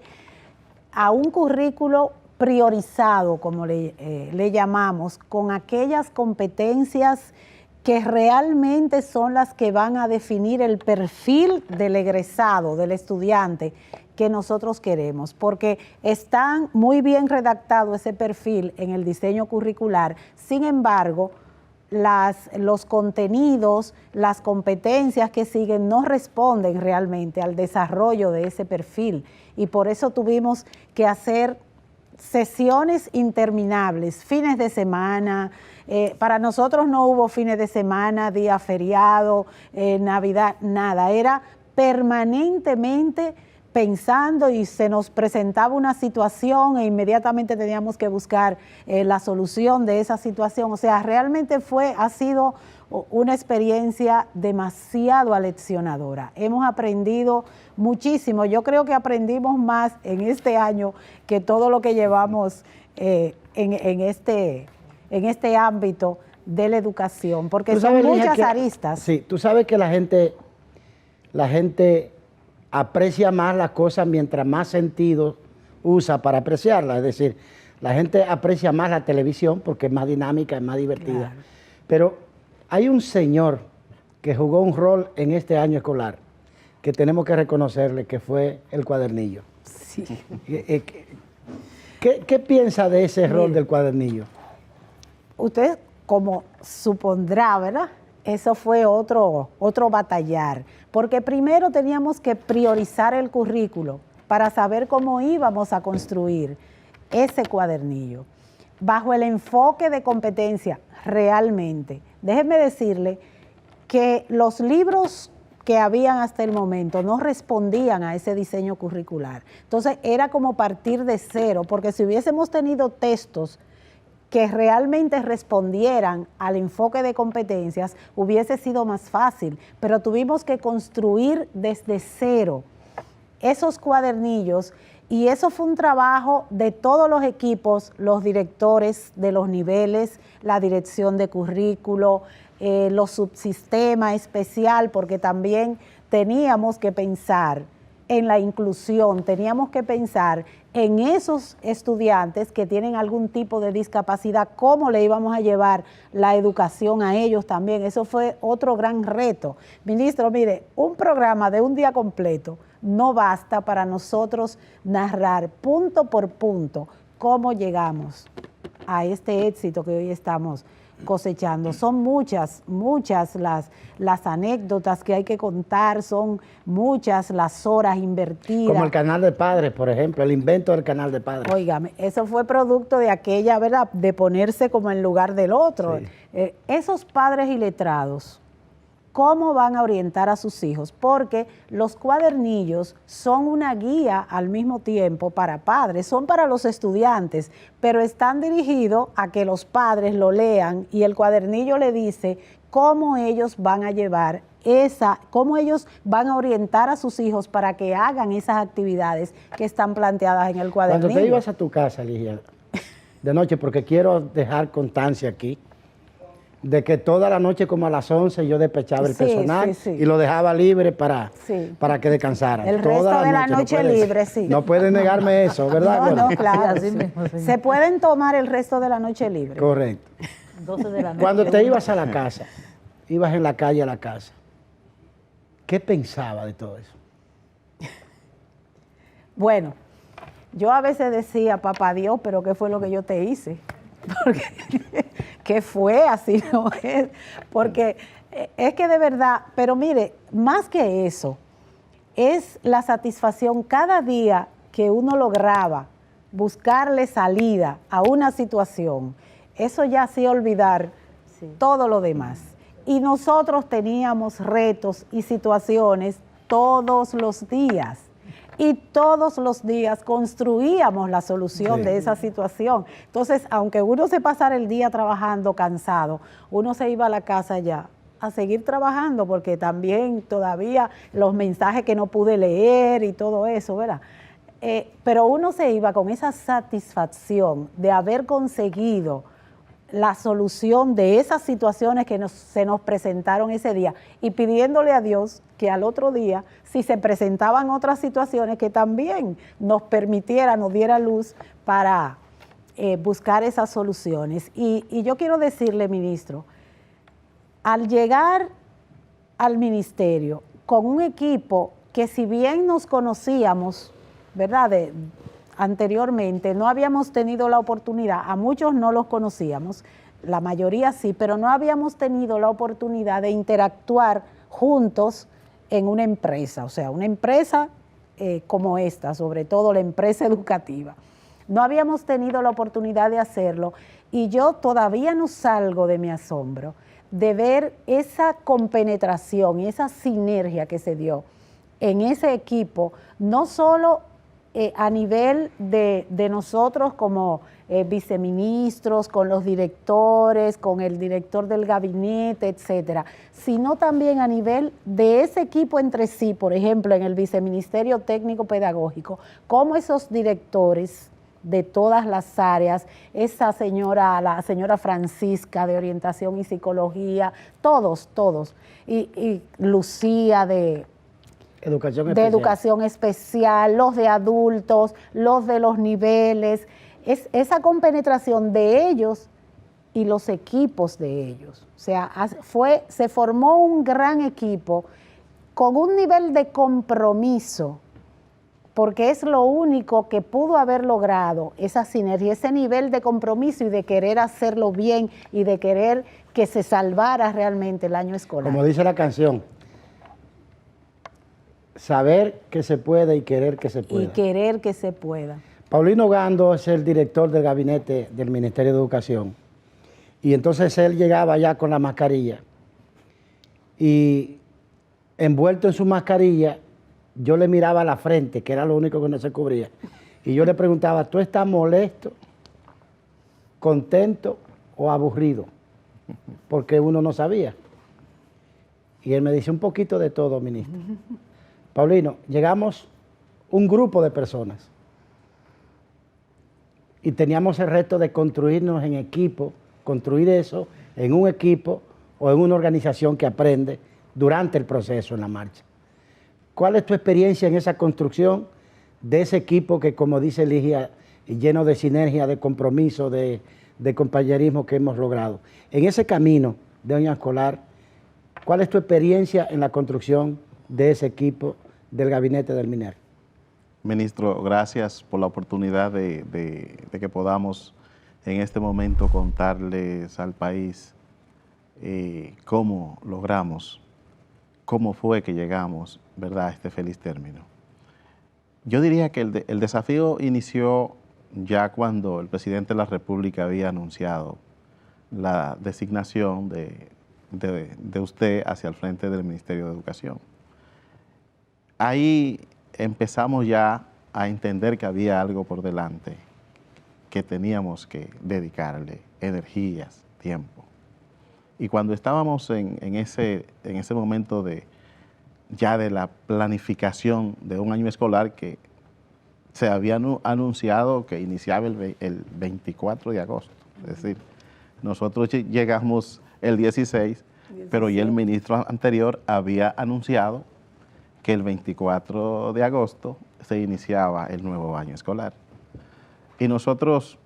a un currículo priorizado, como le llamamos, con aquellas competencias que realmente son las que van a definir el perfil del egresado, del estudiante que nosotros queremos, porque están muy bien redactado ese perfil en el diseño curricular. Sin embargo, los contenidos, las competencias que siguen no responden realmente al desarrollo de ese perfil, y por eso tuvimos que hacer sesiones interminables, fines de semana. Para nosotros no hubo fines de semana, día feriado, Navidad, nada. Era permanentemente pensando y se nos presentaba una situación e inmediatamente teníamos que buscar la solución de esa situación. O sea, realmente ha sido una experiencia demasiado aleccionadora. Hemos aprendido muchísimo. Yo creo que aprendimos más en este año que todo lo que llevamos en este ámbito de la educación, porque son muchas aristas. Sí, tú sabes que la gente aprecia más las cosas mientras más sentido usa para apreciarlas. Es decir, la gente aprecia más la televisión porque es más dinámica, es más divertida. Claro. Pero hay un señor que jugó un rol en este año escolar que tenemos que reconocerle, que fue el cuadernillo. Sí. ¿Qué piensa de ese rol del cuadernillo? Usted, como supondrá, ¿verdad? Eso fue otro batallar, porque primero teníamos que priorizar el currículo para saber cómo íbamos a construir ese cuadernillo, bajo el enfoque de competencia realmente. Déjeme decirle que los libros que habían hasta el momento no respondían a ese diseño curricular. Entonces era como partir de cero, porque si hubiésemos tenido textos que realmente respondieran al enfoque de competencias, hubiese sido más fácil, pero tuvimos que construir desde cero esos cuadernillos, y eso fue un trabajo de todos los equipos, los directores de los niveles, la dirección de currículo, los subsistemas especial, porque también teníamos que pensar en la inclusión, teníamos que pensar en esos estudiantes que tienen algún tipo de discapacidad, cómo le íbamos a llevar la educación a ellos también. Eso fue otro gran reto. Ministro, mire, un programa de un día completo no basta para nosotros narrar punto por punto cómo llegamos a este éxito que hoy estamos cosechando. Son muchas las anécdotas que hay que contar, son muchas las horas invertidas. Como el canal de padres, por ejemplo, el invento del canal de padres. Óigame, eso fue producto de aquella, ¿verdad?, de ponerse como en lugar del otro. Sí. Esos padres iletrados cómo van a orientar a sus hijos, porque los cuadernillos son una guía al mismo tiempo para padres, son para los estudiantes, pero están dirigidos a que los padres lo lean y el cuadernillo le dice cómo ellos van a llevar cómo ellos van a orientar a sus hijos para que hagan esas actividades que están planteadas en el cuadernillo. Cuando te ibas a tu casa, Ligia, de noche, porque quiero dejar constancia aquí, de que toda la noche como a las 11 yo despechaba el personal y lo dejaba libre para que descansaran. El resto de la noche libre, sí. No puedes negarme eso, ¿verdad? No, claro. Se pueden tomar el resto de la noche libre. Correcto. 12 de la noche. Cuando te ibas a la casa, ibas en la calle a la casa, ¿qué pensaba de todo eso? Bueno, yo a veces decía, papá Dios, pero ¿qué fue lo que yo te hice? Porque, ¿qué fue? Así no es. Porque es que de verdad, pero mire, más que eso, es la satisfacción cada día que uno lograba buscarle salida a una situación. Eso ya hacía olvidar todo lo demás. Y nosotros teníamos retos y situaciones todos los días. Y todos los días construíamos la solución de esa situación. Entonces, aunque uno se pasara el día trabajando cansado, uno se iba a la casa ya a seguir trabajando, porque también todavía los mensajes que no pude leer y todo eso, ¿verdad? Pero uno se iba con esa satisfacción de haber conseguido la solución de esas situaciones que se nos presentaron ese día y pidiéndole a Dios que al otro día, si se presentaban otras situaciones, que también nos permitiera, nos diera luz para buscar esas soluciones. Y yo quiero decirle, ministro, al llegar al ministerio con un equipo que si bien nos conocíamos, ¿verdad?, anteriormente, no habíamos tenido la oportunidad, a muchos no los conocíamos, la mayoría sí, pero no habíamos tenido la oportunidad de interactuar juntos en una empresa, o sea, una empresa como esta, sobre todo la empresa educativa. No habíamos tenido la oportunidad de hacerlo y yo todavía no salgo de mi asombro de ver esa compenetración y esa sinergia que se dio en ese equipo, no solo a nivel de nosotros como viceministros, con los directores, con el director del gabinete, etcétera, sino también a nivel de ese equipo entre sí, por ejemplo, en el Viceministerio Técnico Pedagógico, como esos directores de todas las áreas, la señora Francisca de Orientación y Psicología, todos, y Lucía de educación especial, los de adultos, los de los niveles, es esa compenetración de ellos y los equipos de ellos. O sea, se formó un gran equipo con un nivel de compromiso, porque es lo único que pudo haber logrado esa sinergia, ese nivel de compromiso y de querer hacerlo bien y de querer que se salvara realmente el año escolar. Como dice la canción, saber que se puede y querer que se pueda. Y querer que se pueda. Paulino Gando es el director del gabinete del Ministerio de Educación. Y entonces él llegaba ya con la mascarilla. Y envuelto en su mascarilla, yo le miraba la frente, que era lo único que no se cubría. Y yo le preguntaba, ¿tú estás molesto, contento o aburrido? Porque uno no sabía. Y él me dice, un poquito de todo, ministro. Paulino, llegamos un grupo de personas y teníamos el reto de construirnos en equipo, construir eso en un equipo o en una organización que aprende durante el proceso en la marcha. ¿Cuál es tu experiencia en esa construcción de ese equipo que, como dice Ligia, lleno de sinergia, de compromiso, de compañerismo que hemos logrado? En ese camino de año escolar, ¿cuál es tu experiencia en la construcción de ese equipo del gabinete del MINER? Ministro, gracias por la oportunidad de que podamos en este momento contarles al país cómo logramos, cómo fue que llegamos, ¿verdad?, a este feliz término. Yo diría que el desafío inició ya cuando el presidente de la República había anunciado la designación de de usted hacia el frente del Ministerio de Educación. Ahí empezamos ya a entender que había algo por delante, que teníamos que dedicarle energías, tiempo. Y cuando estábamos en ese momento ya de la planificación de un año escolar que se había anunciado que iniciaba el 24 de agosto, es decir, nosotros llegamos el 16, pero ya el ministro anterior había anunciado que el 24 de agosto se iniciaba el nuevo año escolar. Y nosotros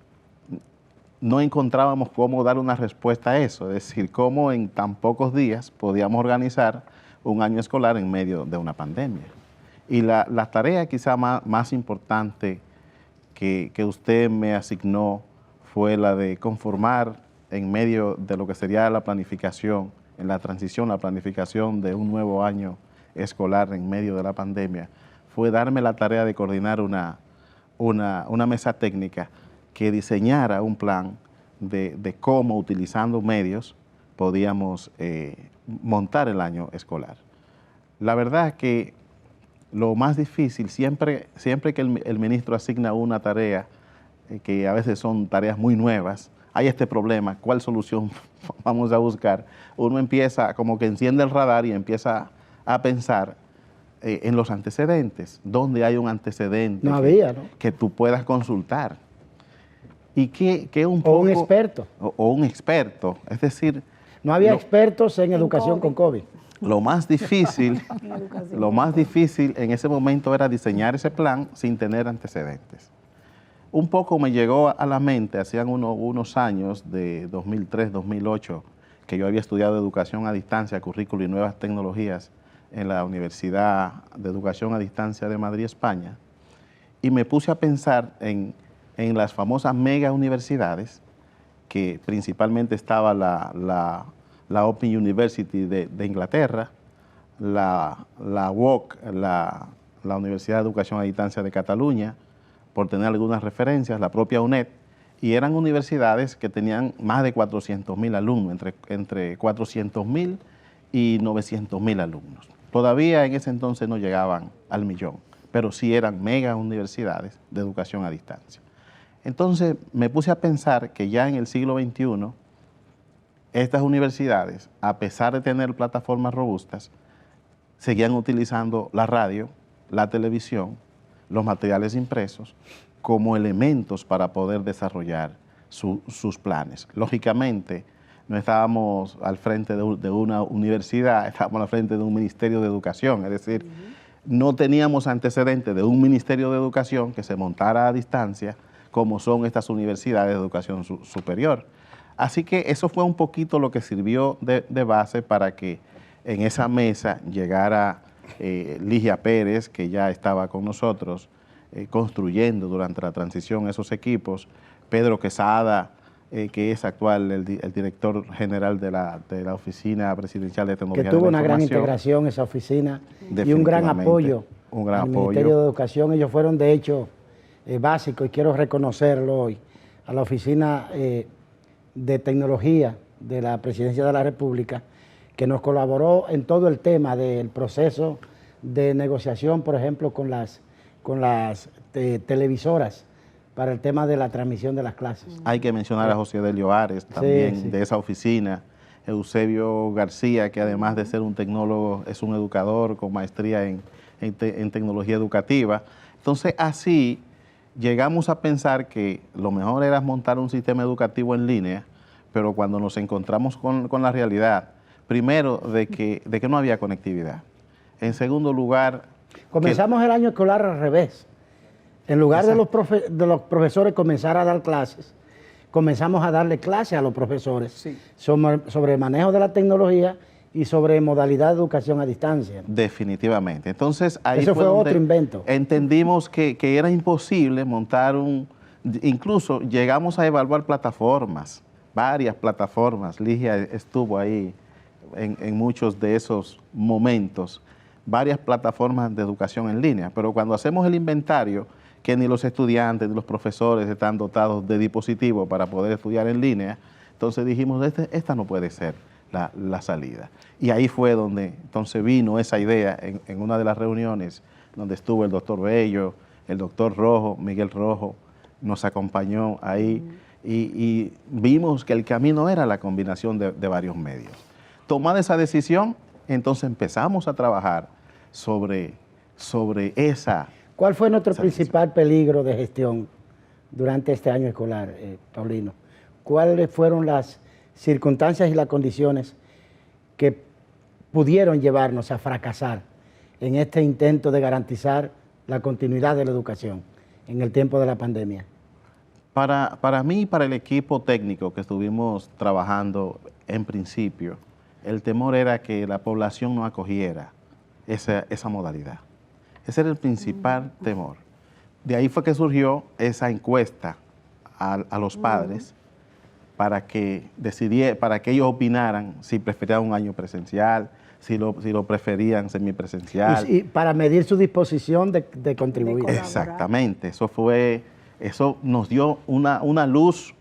no encontrábamos cómo dar una respuesta a eso, es decir, cómo en tan pocos días podíamos organizar un año escolar en medio de una pandemia. Y la tarea quizá más importante que usted me asignó fue la de conformar en medio de lo que sería la planificación, en la transición, la planificación de un nuevo año escolar en medio de la pandemia, fue darme la tarea de coordinar una mesa técnica que diseñara un plan de cómo, utilizando medios, podíamos montar el año escolar. La verdad es que lo más difícil, siempre que el ministro asigna una tarea, que a veces son tareas muy nuevas, hay este problema, ¿cuál solución vamos a buscar? Uno empieza, como que enciende el radar y empieza a pensar en los antecedentes, donde hay un antecedente que tú puedas consultar. Y que un poco, o un experto. O un experto, es decir... No había expertos en educación con COVID. Lo más difícil en ese momento era diseñar ese plan sin tener antecedentes. Un poco me llegó a la mente, hacían unos años, de 2003, 2008, que yo había estudiado educación a distancia, currículo y nuevas tecnologías en la Universidad de Educación a Distancia de Madrid, España, y me puse a pensar en las famosas mega universidades, que principalmente estaba la Open University de Inglaterra, la UOC, la Universidad de Educación a Distancia de Cataluña, por tener algunas referencias, la propia UNED, y eran universidades que tenían más de 400.000 alumnos, entre 400.000 y 900.000 alumnos. Todavía en ese entonces no llegaban al millón, pero sí eran mega universidades de educación a distancia. Entonces me puse a pensar que ya en el siglo XXI, estas universidades, a pesar de tener plataformas robustas, seguían utilizando la radio, la televisión, los materiales impresos como elementos para poder desarrollar sus planes. Lógicamente, no estábamos al frente de una universidad, estábamos al frente de un ministerio de educación, es decir, no teníamos antecedentes de un ministerio de educación que se montara a distancia como son estas universidades de educación superior. Así que eso fue un poquito lo que sirvió de base para que en esa mesa llegara Ligia Pérez, que ya estaba con nosotros, construyendo durante la transición esos equipos, Pedro Quesada, que es actual el director general de la Oficina Presidencial de Tecnología de la Información. Que tuvo una gran integración esa oficina y un gran apoyo al Ministerio de Educación. Ellos fueron, de hecho, básicos, y quiero reconocerlo hoy, a la Oficina de Tecnología de la Presidencia de la República, que nos colaboró en todo el tema del proceso de negociación, por ejemplo, con las televisoras para el tema de la transmisión de las clases. Hay que mencionar a José Delio Ares también, de esa oficina, Eusebio García, que además de ser un tecnólogo, es un educador con maestría en tecnología educativa. Entonces, así llegamos a pensar que lo mejor era montar un sistema educativo en línea, pero cuando nos encontramos con la realidad, primero, de que no había conectividad. En segundo lugar... Comenzamos el año escolar al revés. En lugar de los profesores comenzar a dar clases, comenzamos a darle clases a los profesores sobre el manejo de la tecnología y sobre modalidad de educación a distancia. Definitivamente. Entonces, ahí eso fue otro invento. Entendimos que era imposible montar incluso llegamos a evaluar plataformas, varias plataformas. Ligia estuvo ahí en muchos de esos momentos, varias plataformas de educación en línea, pero cuando hacemos el inventario, que ni los estudiantes ni los profesores están dotados de dispositivos para poder estudiar en línea, entonces dijimos, esta no puede ser la salida. Y ahí fue donde entonces vino esa idea en una de las reuniones donde estuvo el doctor Bello, el doctor Rojo, Miguel Rojo, nos acompañó ahí y vimos que el camino era la combinación de varios medios. Tomada esa decisión, entonces empezamos a trabajar sobre esa... ¿Cuál fue nuestro principal peligro de gestión durante este año escolar, Paulino? ¿Cuáles fueron las circunstancias y las condiciones que pudieron llevarnos a fracasar en este intento de garantizar la continuidad de la educación en el tiempo de la pandemia? Para mí y para el equipo técnico que estuvimos trabajando en principio, el temor era que la población no acogiera esa modalidad. Ese era el principal temor. De ahí fue que surgió esa encuesta a los padres para que ellos opinaran si preferían un año presencial, si lo preferían semipresencial. Y para medir su disposición de contribuir. Exactamente, eso nos dio una luz,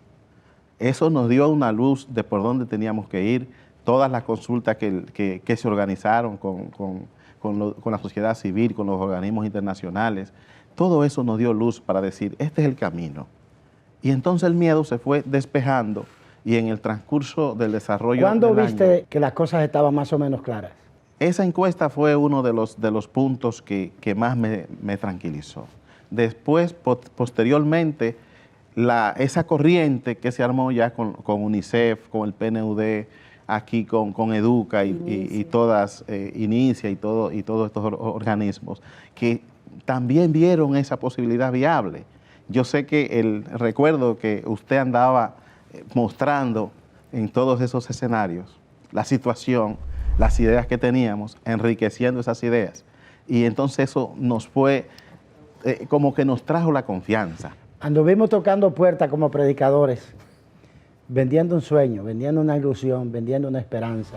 de por dónde teníamos que ir, todas las consultas que se organizaron con la sociedad civil, con los organismos internacionales, todo eso nos dio luz para decir, este es el camino. Y entonces el miedo se fue despejando y en el transcurso del desarrollo ¿Cuándo del viste año, que las cosas estaban más o menos claras? esa encuesta fue uno de los puntos que más me tranquilizó. Después, posteriormente, esa corriente que se armó ya con UNICEF, con el PNUD, aquí con Educa y todas, Inicia y todos estos organismos, que también vieron esa posibilidad viable. Yo sé que el recuerdo que usted andaba mostrando en todos esos escenarios, la situación, las ideas que teníamos, enriqueciendo esas ideas. Y entonces eso nos fue, como que nos trajo la confianza. Anduvimos tocando puertas como predicadores, vendiendo un sueño, vendiendo una ilusión, vendiendo una esperanza,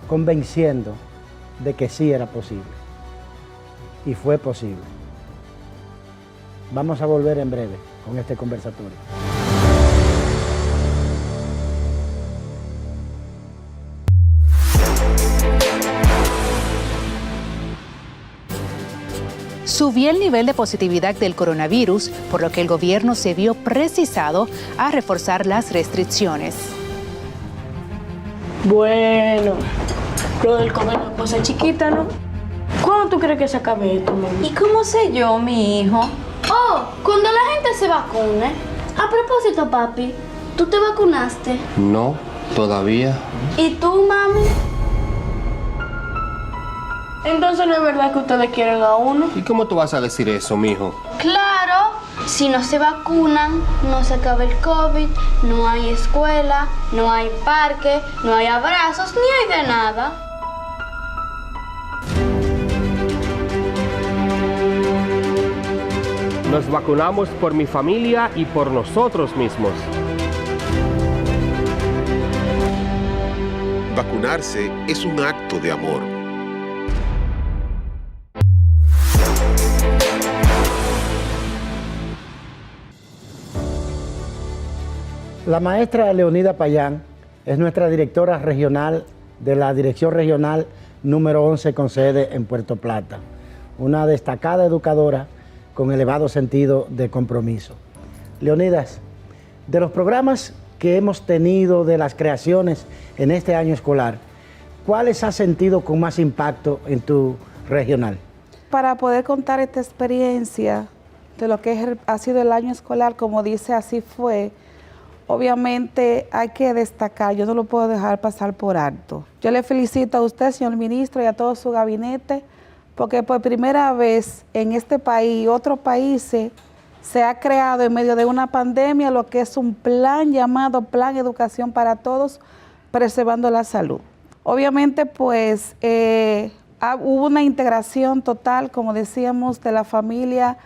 convenciendo de que sí era posible. Y fue posible. Vamos a volver en breve con este conversatorio. Subió el nivel de positividad del coronavirus, por lo que el gobierno se vio precisado a reforzar las restricciones. Bueno, lo del comer la cosa chiquita, ¿no? ¿Cuándo tú crees que se acabe esto, mami? ¿Y cómo sé yo, mi hijo? Oh, cuando la gente se vacune. A propósito, papi, ¿tú te vacunaste? No, todavía. ¿Y tú, mami? Entonces no es verdad que ustedes quieren a uno. ¿Y cómo tú vas a decir eso, mijo? Claro, si no se vacunan, no se acaba el COVID, no hay escuela, no hay parque, no hay abrazos, ni hay de nada. Nos vacunamos por mi familia y por nosotros mismos. Vacunarse es un acto de amor. La maestra Leonida Payán es nuestra directora regional de la Dirección Regional número 11 con sede en Puerto Plata, una destacada educadora con elevado sentido de compromiso. Leonidas, de los programas que hemos tenido, de las creaciones en este año escolar, ¿cuáles has sentido con más impacto en tu regional? Para poder contar esta experiencia de lo que ha sido el año escolar, como dice, así fue, obviamente hay que destacar, yo no lo puedo dejar pasar por alto. Yo le felicito a usted, señor ministro, y a todo su gabinete, porque por primera vez en este país y otros países se ha creado en medio de una pandemia lo que es un plan llamado Plan Educación para Todos, preservando la salud. Obviamente, pues, hubo una integración total, como decíamos, de la familia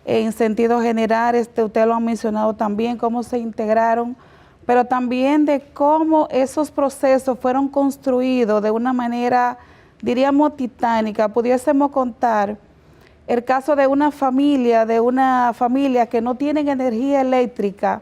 en sentido general, usted lo ha mencionado también, cómo se integraron, pero también de cómo esos procesos fueron construidos de una manera, diríamos, titánica. Pudiésemos contar el caso de una familia que no tienen energía eléctrica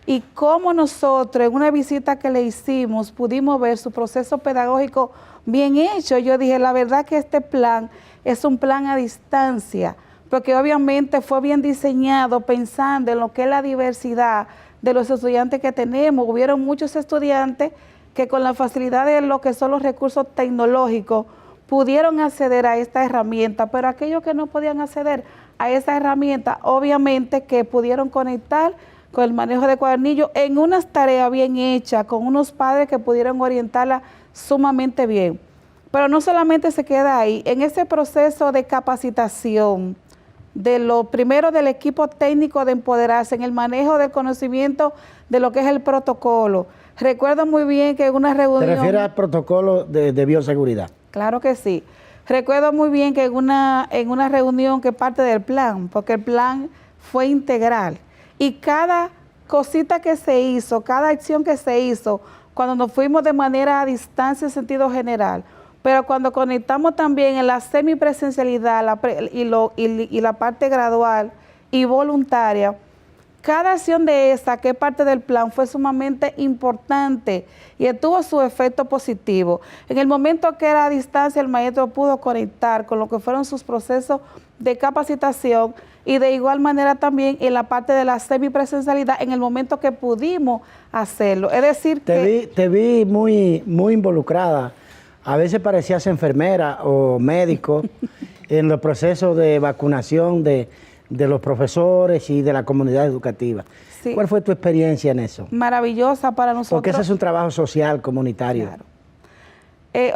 y cómo nosotros en una visita que le hicimos pudimos ver su proceso pedagógico bien hecho. Yo dije, la verdad que este plan es un plan a distancia, porque obviamente fue bien diseñado pensando en lo que es la diversidad de los estudiantes que tenemos. Hubieron muchos estudiantes que con la facilidad de lo que son los recursos tecnológicos pudieron acceder a esta herramienta, pero aquellos que no podían acceder a esa herramienta, obviamente que pudieron conectar con el manejo de cuadernillos en unas tareas bien hechas, con unos padres que pudieron orientarla sumamente bien. Pero no solamente se queda ahí, en ese proceso de capacitación, de lo primero del equipo técnico de empoderarse, en el manejo del conocimiento de lo que es el protocolo. Recuerdo muy bien que en una reunión... ¿Te refieres al protocolo de bioseguridad? Claro que sí. Recuerdo muy bien que en una reunión que parte del plan, porque el plan fue integral, y cada cosita que se hizo, cada acción que se hizo, cuando nos fuimos de manera a distancia en sentido general, pero cuando conectamos también en la semipresencialidad y la parte gradual y voluntaria, cada acción de esa, que es parte del plan, fue sumamente importante y tuvo su efecto positivo. En el momento que era a distancia, el maestro pudo conectar con lo que fueron sus procesos de capacitación y de igual manera también en la parte de la semipresencialidad, en el momento que pudimos hacerlo. Es decir, te vi muy involucrada. A veces parecías enfermera o médico en los procesos de vacunación de los profesores y de la comunidad educativa. Sí. ¿Cuál fue tu experiencia en eso? Maravillosa para nosotros. Porque ese es un trabajo social, comunitario. Claro.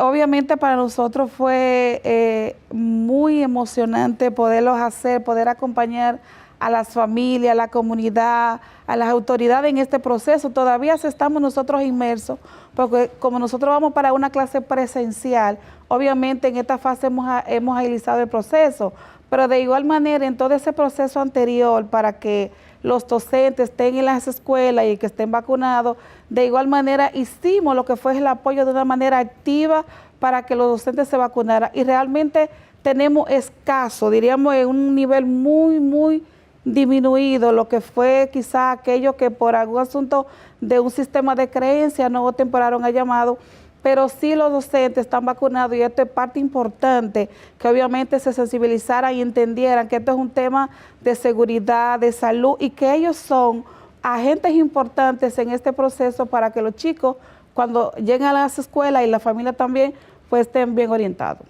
Obviamente para nosotros fue muy emocionante poderlos hacer, poder acompañar a las familias, a la comunidad, a las autoridades en este proceso. Todavía estamos nosotros inmersos, porque como nosotros vamos para una clase presencial, obviamente en esta fase hemos agilizado el proceso, pero de igual manera en todo ese proceso anterior, para que los docentes estén en las escuelas y que estén vacunados, de igual manera hicimos lo que fue el apoyo de una manera activa para que los docentes se vacunaran, y realmente tenemos escaso, diríamos en un nivel muy disminuido, lo que fue quizá aquello que por algún asunto de un sistema de creencia no temporaron a llamado, pero sí los docentes están vacunados, y esto es parte importante, que obviamente se sensibilizaran y entendieran que esto es un tema de seguridad, de salud, y que ellos son agentes importantes en este proceso para que los chicos, cuando lleguen a las escuelas y la familia también, pues estén bien orientados.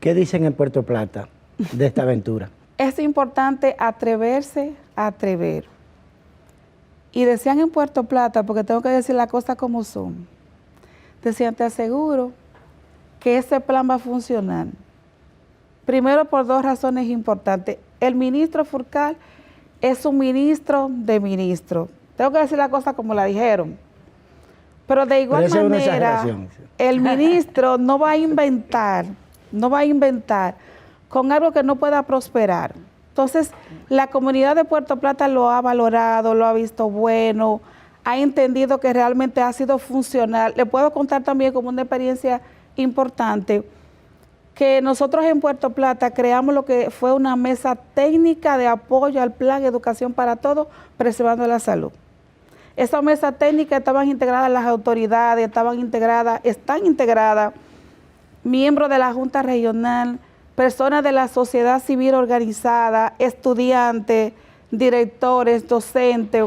¿Qué dicen en Puerto Plata de esta aventura? Es importante atreverse a atrever. Y decían en Puerto Plata, porque tengo que decir las cosas como son, decían, te aseguro que ese plan va a funcionar. Primero, por dos razones importantes. El ministro Furcal es un ministro de ministros. Tengo que decir la cosa como la dijeron. Pero de igual manera, el ministro no va a inventar con algo que no pueda prosperar. Entonces, la comunidad de Puerto Plata lo ha valorado, lo ha visto bueno, ha entendido que realmente ha sido funcional. Le puedo contar también como una experiencia importante, que nosotros en Puerto Plata creamos lo que fue una mesa técnica de apoyo al plan Educación para Todos, preservando la salud. Esa mesa técnica estaban integradas las autoridades, están integradas miembros de la Junta Regional, personas de la sociedad civil organizada, estudiantes, directores, docentes.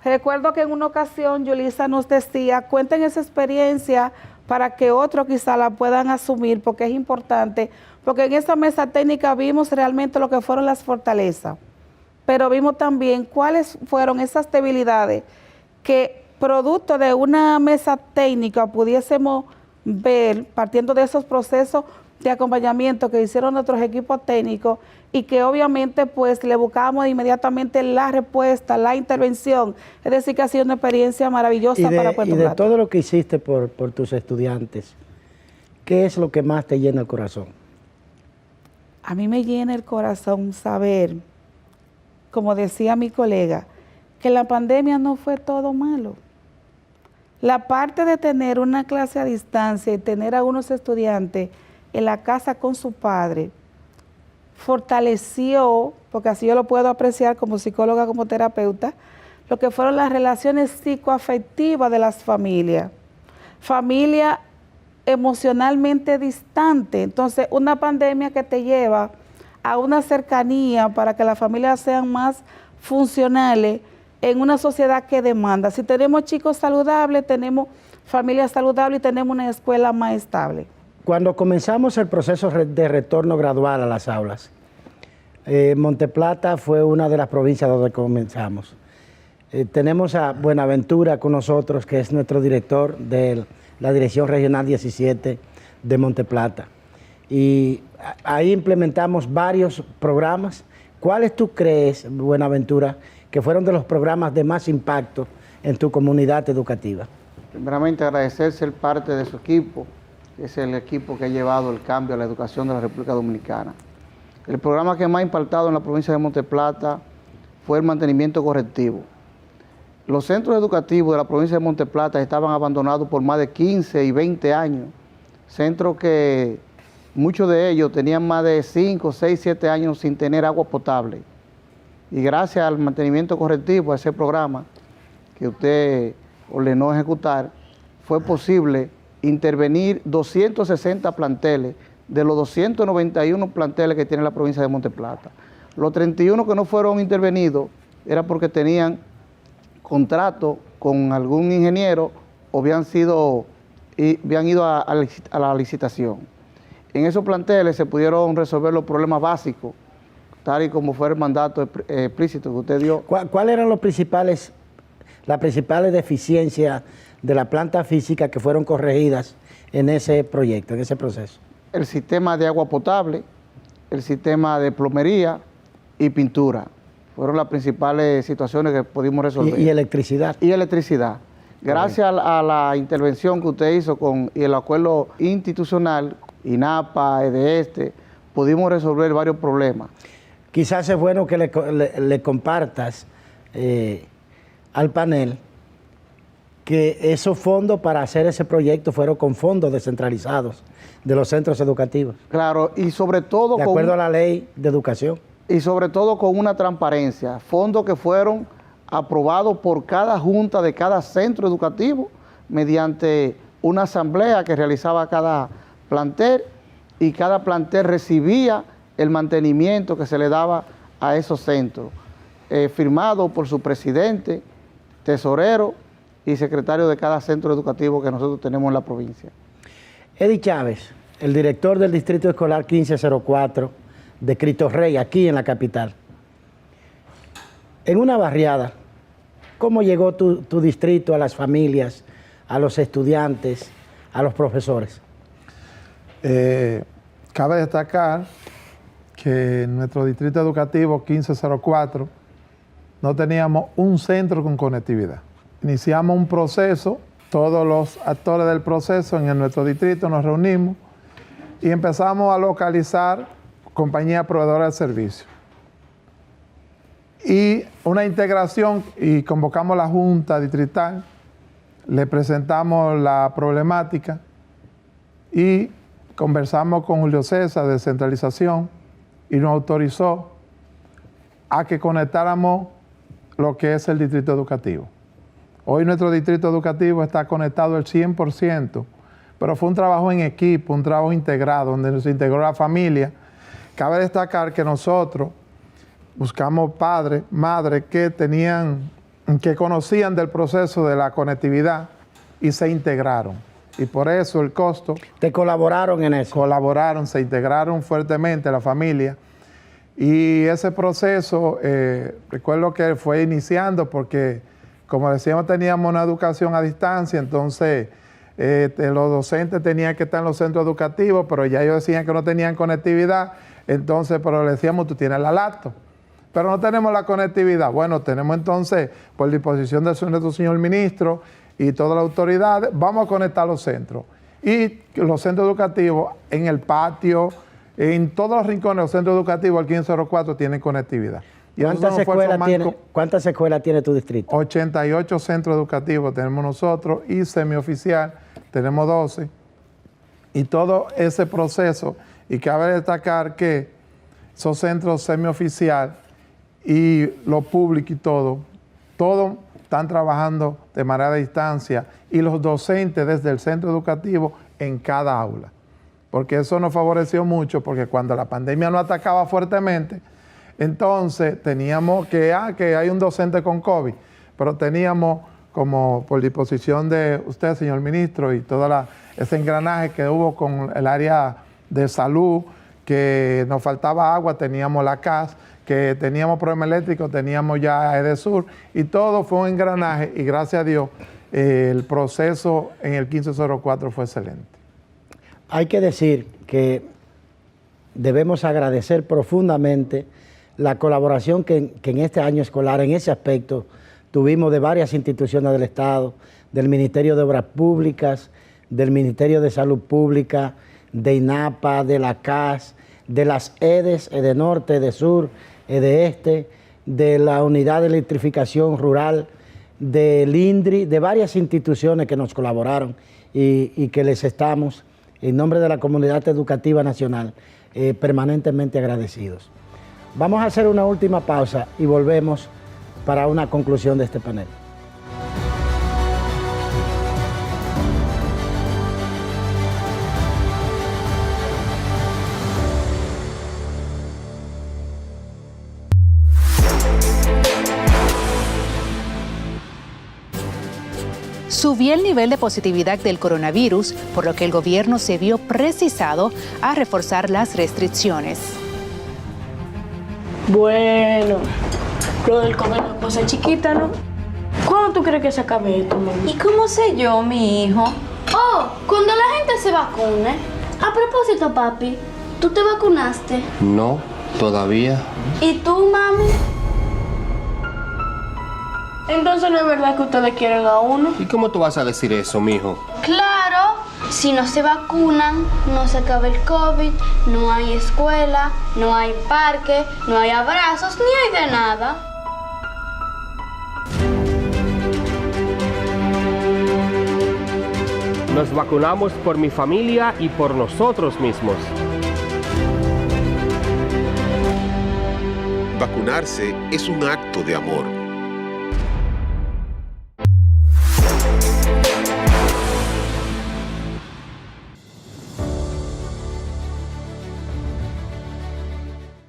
Recuerdo que en una ocasión Yulisa nos decía, cuenten esa experiencia para que otros quizá la puedan asumir, porque es importante, porque en esa mesa técnica vimos realmente lo que fueron las fortalezas, pero vimos también cuáles fueron esas debilidades que producto de una mesa técnica pudiésemos ver, partiendo de esos procesos de acompañamiento que hicieron nuestros equipos técnicos, y que obviamente pues le buscábamos inmediatamente la respuesta, la intervención. Es decir, que ha sido una experiencia maravillosa para Puerto Plata. Y de todo lo que hiciste por tus estudiantes, ¿qué es lo que más te llena el corazón? A mí me llena el corazón saber, como decía mi colega, que la pandemia no fue todo malo. La parte de tener una clase a distancia y tener a unos estudiantes en la casa con su padre, fortaleció, porque así yo lo puedo apreciar como psicóloga, como terapeuta, lo que fueron las relaciones psicoafectivas de las familias. Familia emocionalmente distante. Entonces, una pandemia que te lleva a una cercanía para que las familias sean más funcionales en una sociedad que demanda. Si tenemos chicos saludables, tenemos familias saludables y tenemos una escuela más estable. Cuando comenzamos el proceso de retorno gradual a las aulas, Monteplata fue una de las provincias donde comenzamos. Tenemos a Buenaventura con nosotros, que es nuestro director de la Dirección Regional 17 de Monteplata. Y ahí implementamos varios programas. ¿Cuáles tú crees, Buenaventura, que fueron de los programas de más impacto en tu comunidad educativa? Primeramente agradecer ser parte de su equipo, que es el equipo que ha llevado el cambio a la educación de la República Dominicana. El programa que más ha impactado en la provincia de Monteplata fue el mantenimiento correctivo. Los centros educativos de la provincia de Monteplata estaban abandonados por más de 15 y 20 años. Centros que muchos de ellos tenían más de 5, 6, 7 años sin tener agua potable. Y gracias al mantenimiento correctivo, a ese programa que usted ordenó ejecutar, fue posible intervenir 260 planteles de los 291 planteles que tiene la provincia de Monteplata. Los 31 que no fueron intervenidos era porque tenían contrato con algún ingeniero o habían ido a la licitación. En esos planteles se pudieron resolver los problemas básicos, tal y como fue el mandato explícito que usted dio. ¿Cuáles eran las principales deficiencias de la planta física que fueron corregidas en ese proyecto, en ese proceso? El sistema de agua potable, el sistema de plomería y pintura. Fueron las principales situaciones que pudimos resolver. ¿Y electricidad? Y electricidad. Gracias a la intervención que usted hizo y el acuerdo institucional, INAPA, EDESTE, pudimos resolver varios problemas. Quizás es bueno que le compartas al panel que esos fondos para hacer ese proyecto fueron con fondos descentralizados de los centros educativos. Claro, y sobre todo de acuerdo a la ley de educación. Y sobre todo con una transparencia, fondos que fueron aprobados por cada junta de cada centro educativo mediante una asamblea que realizaba cada plantel, y cada plantel recibía el mantenimiento que se le daba a esos centros, firmado por su presidente, tesorero y secretario de cada centro educativo que nosotros tenemos en la provincia. Eddie Chávez, el director del Distrito Escolar 1504 de Cristo Rey, aquí en la capital. En una barriada, ¿cómo llegó tu distrito a las familias, a los estudiantes, a los profesores? Cabe destacar que en nuestro distrito educativo 1504 no teníamos un centro con conectividad. Iniciamos un proceso, todos los actores del proceso en nuestro distrito nos reunimos y empezamos a localizar compañías proveedoras de servicios. Y una integración, y convocamos a la Junta Distrital, le presentamos la problemática y conversamos con Julio César de Centralización y nos autorizó a que conectáramos lo que es el distrito educativo. Hoy nuestro distrito educativo está conectado al 100%, pero fue un trabajo en equipo, un trabajo integrado, donde nos integró la familia. Cabe destacar que nosotros buscamos padres, madres que conocían del proceso de la conectividad y se integraron. Y por eso el costo... ¿Te colaboraron en eso? Colaboraron, se integraron fuertemente la familia. Y ese proceso, recuerdo que fue iniciando porque, como decíamos, teníamos una educación a distancia, entonces los docentes tenían que estar en los centros educativos, pero ya ellos decían que no tenían conectividad, entonces, pero le decíamos, tú tienes la laptop, pero no tenemos la conectividad. Bueno, tenemos entonces, por disposición de nuestro señor ministro y toda la autoridad, vamos a conectar los centros. Y los centros educativos en el patio, en todos los rincones de los centros educativos, el 1504 tienen conectividad. Y ¿Cuántas escuelas tiene tu distrito? 88 centros educativos tenemos nosotros y semioficial tenemos 12. Y todo ese proceso, y cabe destacar que esos centros semioficial y lo público y todo, todos están trabajando de manera a distancia y los docentes desde el centro educativo en cada aula. Porque eso nos favoreció mucho, porque cuando la pandemia nos atacaba fuertemente, entonces teníamos que hay un docente con COVID, pero teníamos, como por disposición de usted, señor ministro, y todo ese engranaje que hubo con el área de salud, que nos faltaba agua, teníamos la CAS, que teníamos problema eléctrico, teníamos ya EDESUR, y todo fue un engranaje, y gracias a Dios, el proceso en el 1504 fue excelente. Hay que decir que debemos agradecer profundamente la colaboración que en este año escolar, en ese aspecto, tuvimos de varias instituciones del Estado, del Ministerio de Obras Públicas, del Ministerio de Salud Pública, de INAPA, de la CAS, de las EDES, EDENorte, EDESUR, EDEESTE, de la Unidad de Electrificación Rural, del INDRI, de varias instituciones que nos colaboraron y que les estamos, en nombre de la comunidad educativa nacional, permanentemente agradecidos. Vamos a hacer una última pausa y volvemos para una conclusión de este panel. Subió el nivel de positividad del coronavirus, por lo que el gobierno se vio precisado a reforzar las restricciones. Bueno, lo del comer la cosa chiquita, ¿no? ¿Cuándo tú crees que se acabe esto, mami? ¿Y cómo sé yo, mi hijo? Oh, cuando la gente se vacune. A propósito, papi, ¿tú te vacunaste? No, todavía. ¿Y tú, mami? Entonces no es verdad que ustedes quieren a uno. ¿Y cómo tú vas a decir eso, mijo? Claro, si no se vacunan, no se acaba el COVID, no hay escuela, no hay parque, no hay abrazos, ni hay de nada. Nos vacunamos por mi familia y por nosotros mismos. Vacunarse es un acto de amor.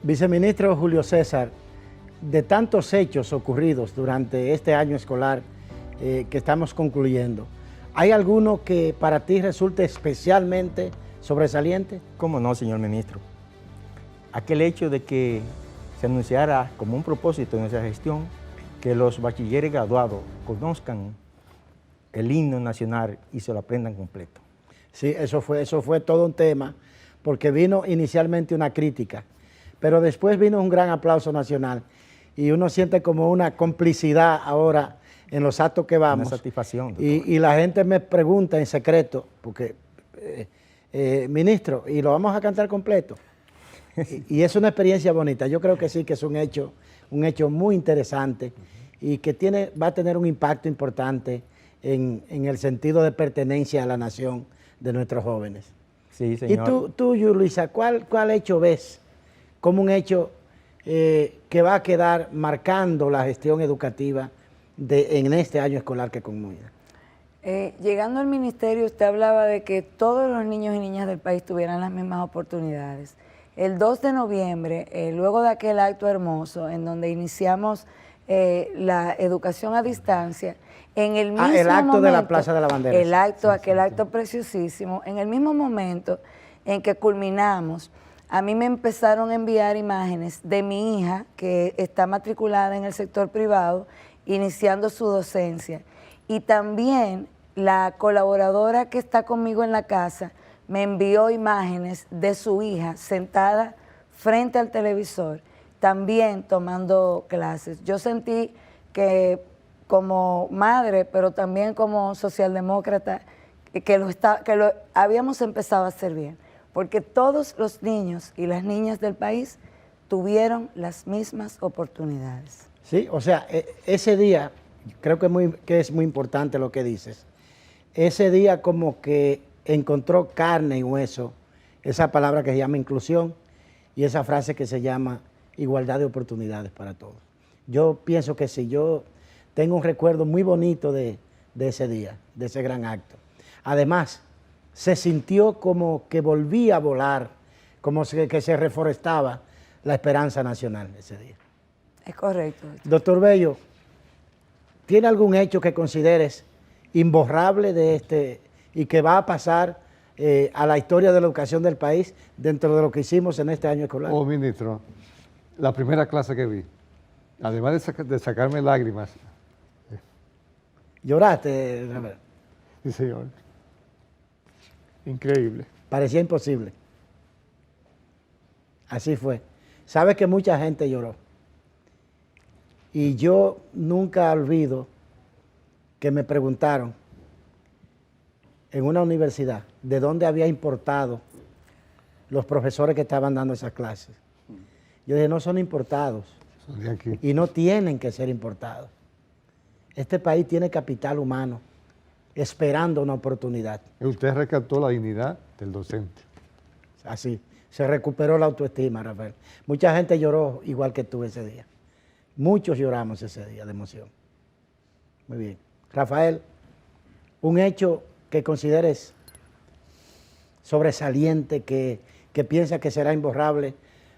Viceministro Julio César, de tantos hechos ocurridos durante este año escolar que estamos concluyendo, ¿hay alguno que para ti resulte especialmente sobresaliente? ¿Cómo no, señor ministro? Aquel hecho de que se anunciara como un propósito de nuestra gestión que los bachilleres graduados conozcan el himno nacional y se lo aprendan completo. Sí, eso fue todo un tema, porque vino inicialmente una crítica, pero después vino un gran aplauso nacional y uno siente como una complicidad ahora en los actos que vamos. Una satisfacción. Y la gente me pregunta en secreto, porque, ministro, ¿y lo vamos a cantar completo? y es una experiencia bonita. Yo creo que sí, que es un hecho muy interesante y que va a tener un impacto importante en el sentido de pertenencia a la nación de nuestros jóvenes. Sí, señor. Y tú Luisa, ¿cuál hecho ves como un hecho que va a quedar marcando la gestión educativa en este año escolar que concluye? Llegando al ministerio, usted hablaba de que todos los niños y niñas del país tuvieran las mismas oportunidades. El 2 de noviembre, luego de aquel acto hermoso en donde iniciamos la educación a distancia, en el mismo el acto momento, de la Plaza de la Bandera. Aquel acto preciosísimo, en el mismo momento en que culminamos, a mí me empezaron a enviar imágenes de mi hija, que está matriculada en el sector privado, iniciando su docencia. Y también la colaboradora que está conmigo en la casa me envió imágenes de su hija sentada frente al televisor, también tomando clases. Yo sentí que como madre, pero también como socialdemócrata, que lo habíamos empezado a hacer bien, porque todos los niños y las niñas del país tuvieron las mismas oportunidades. Sí, o sea, ese día, creo que es muy importante lo que dices, ese día como que encontró carne y hueso esa palabra que se llama inclusión y esa frase que se llama igualdad de oportunidades para todos. Yo pienso que sí, yo tengo un recuerdo muy bonito de ese día, de ese gran acto. Además, se sintió como que volvía a volar, como que se reforestaba la esperanza nacional ese día. Es correcto. Doctor Bello, ¿tiene algún hecho que consideres imborrable de este y que va a pasar a la historia de la educación del país dentro de lo que hicimos en este año escolar? Oh, ministro, la primera clase que vi, además de sacarme lágrimas. ¿Lloraste, Robert? Sí, señor. Increíble. Parecía imposible. Así fue. Sabes que mucha gente lloró. Y yo nunca olvido que me preguntaron en una universidad de dónde había importado los profesores que estaban dando esas clases. Yo dije, no son importados. Son de aquí. Y no tienen que ser importados. Este país tiene capital humano esperando una oportunidad. Y usted rescató la dignidad del docente. Así, se recuperó la autoestima, Rafael. Mucha gente lloró igual que tú ese día. Muchos lloramos ese día de emoción. Muy bien. Rafael, un hecho que consideres sobresaliente, que piensas que será imborrable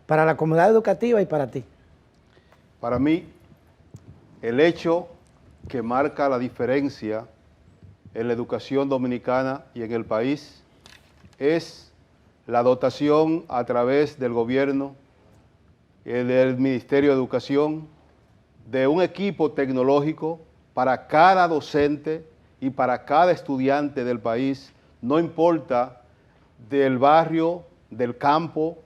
para la comunidad educativa y para ti. Para mí, el hecho que marca la diferencia en la educación dominicana y en el país es la dotación a través del gobierno y del Ministerio de Educación de un equipo tecnológico para cada docente y para cada estudiante del país, no importa del barrio, del campo,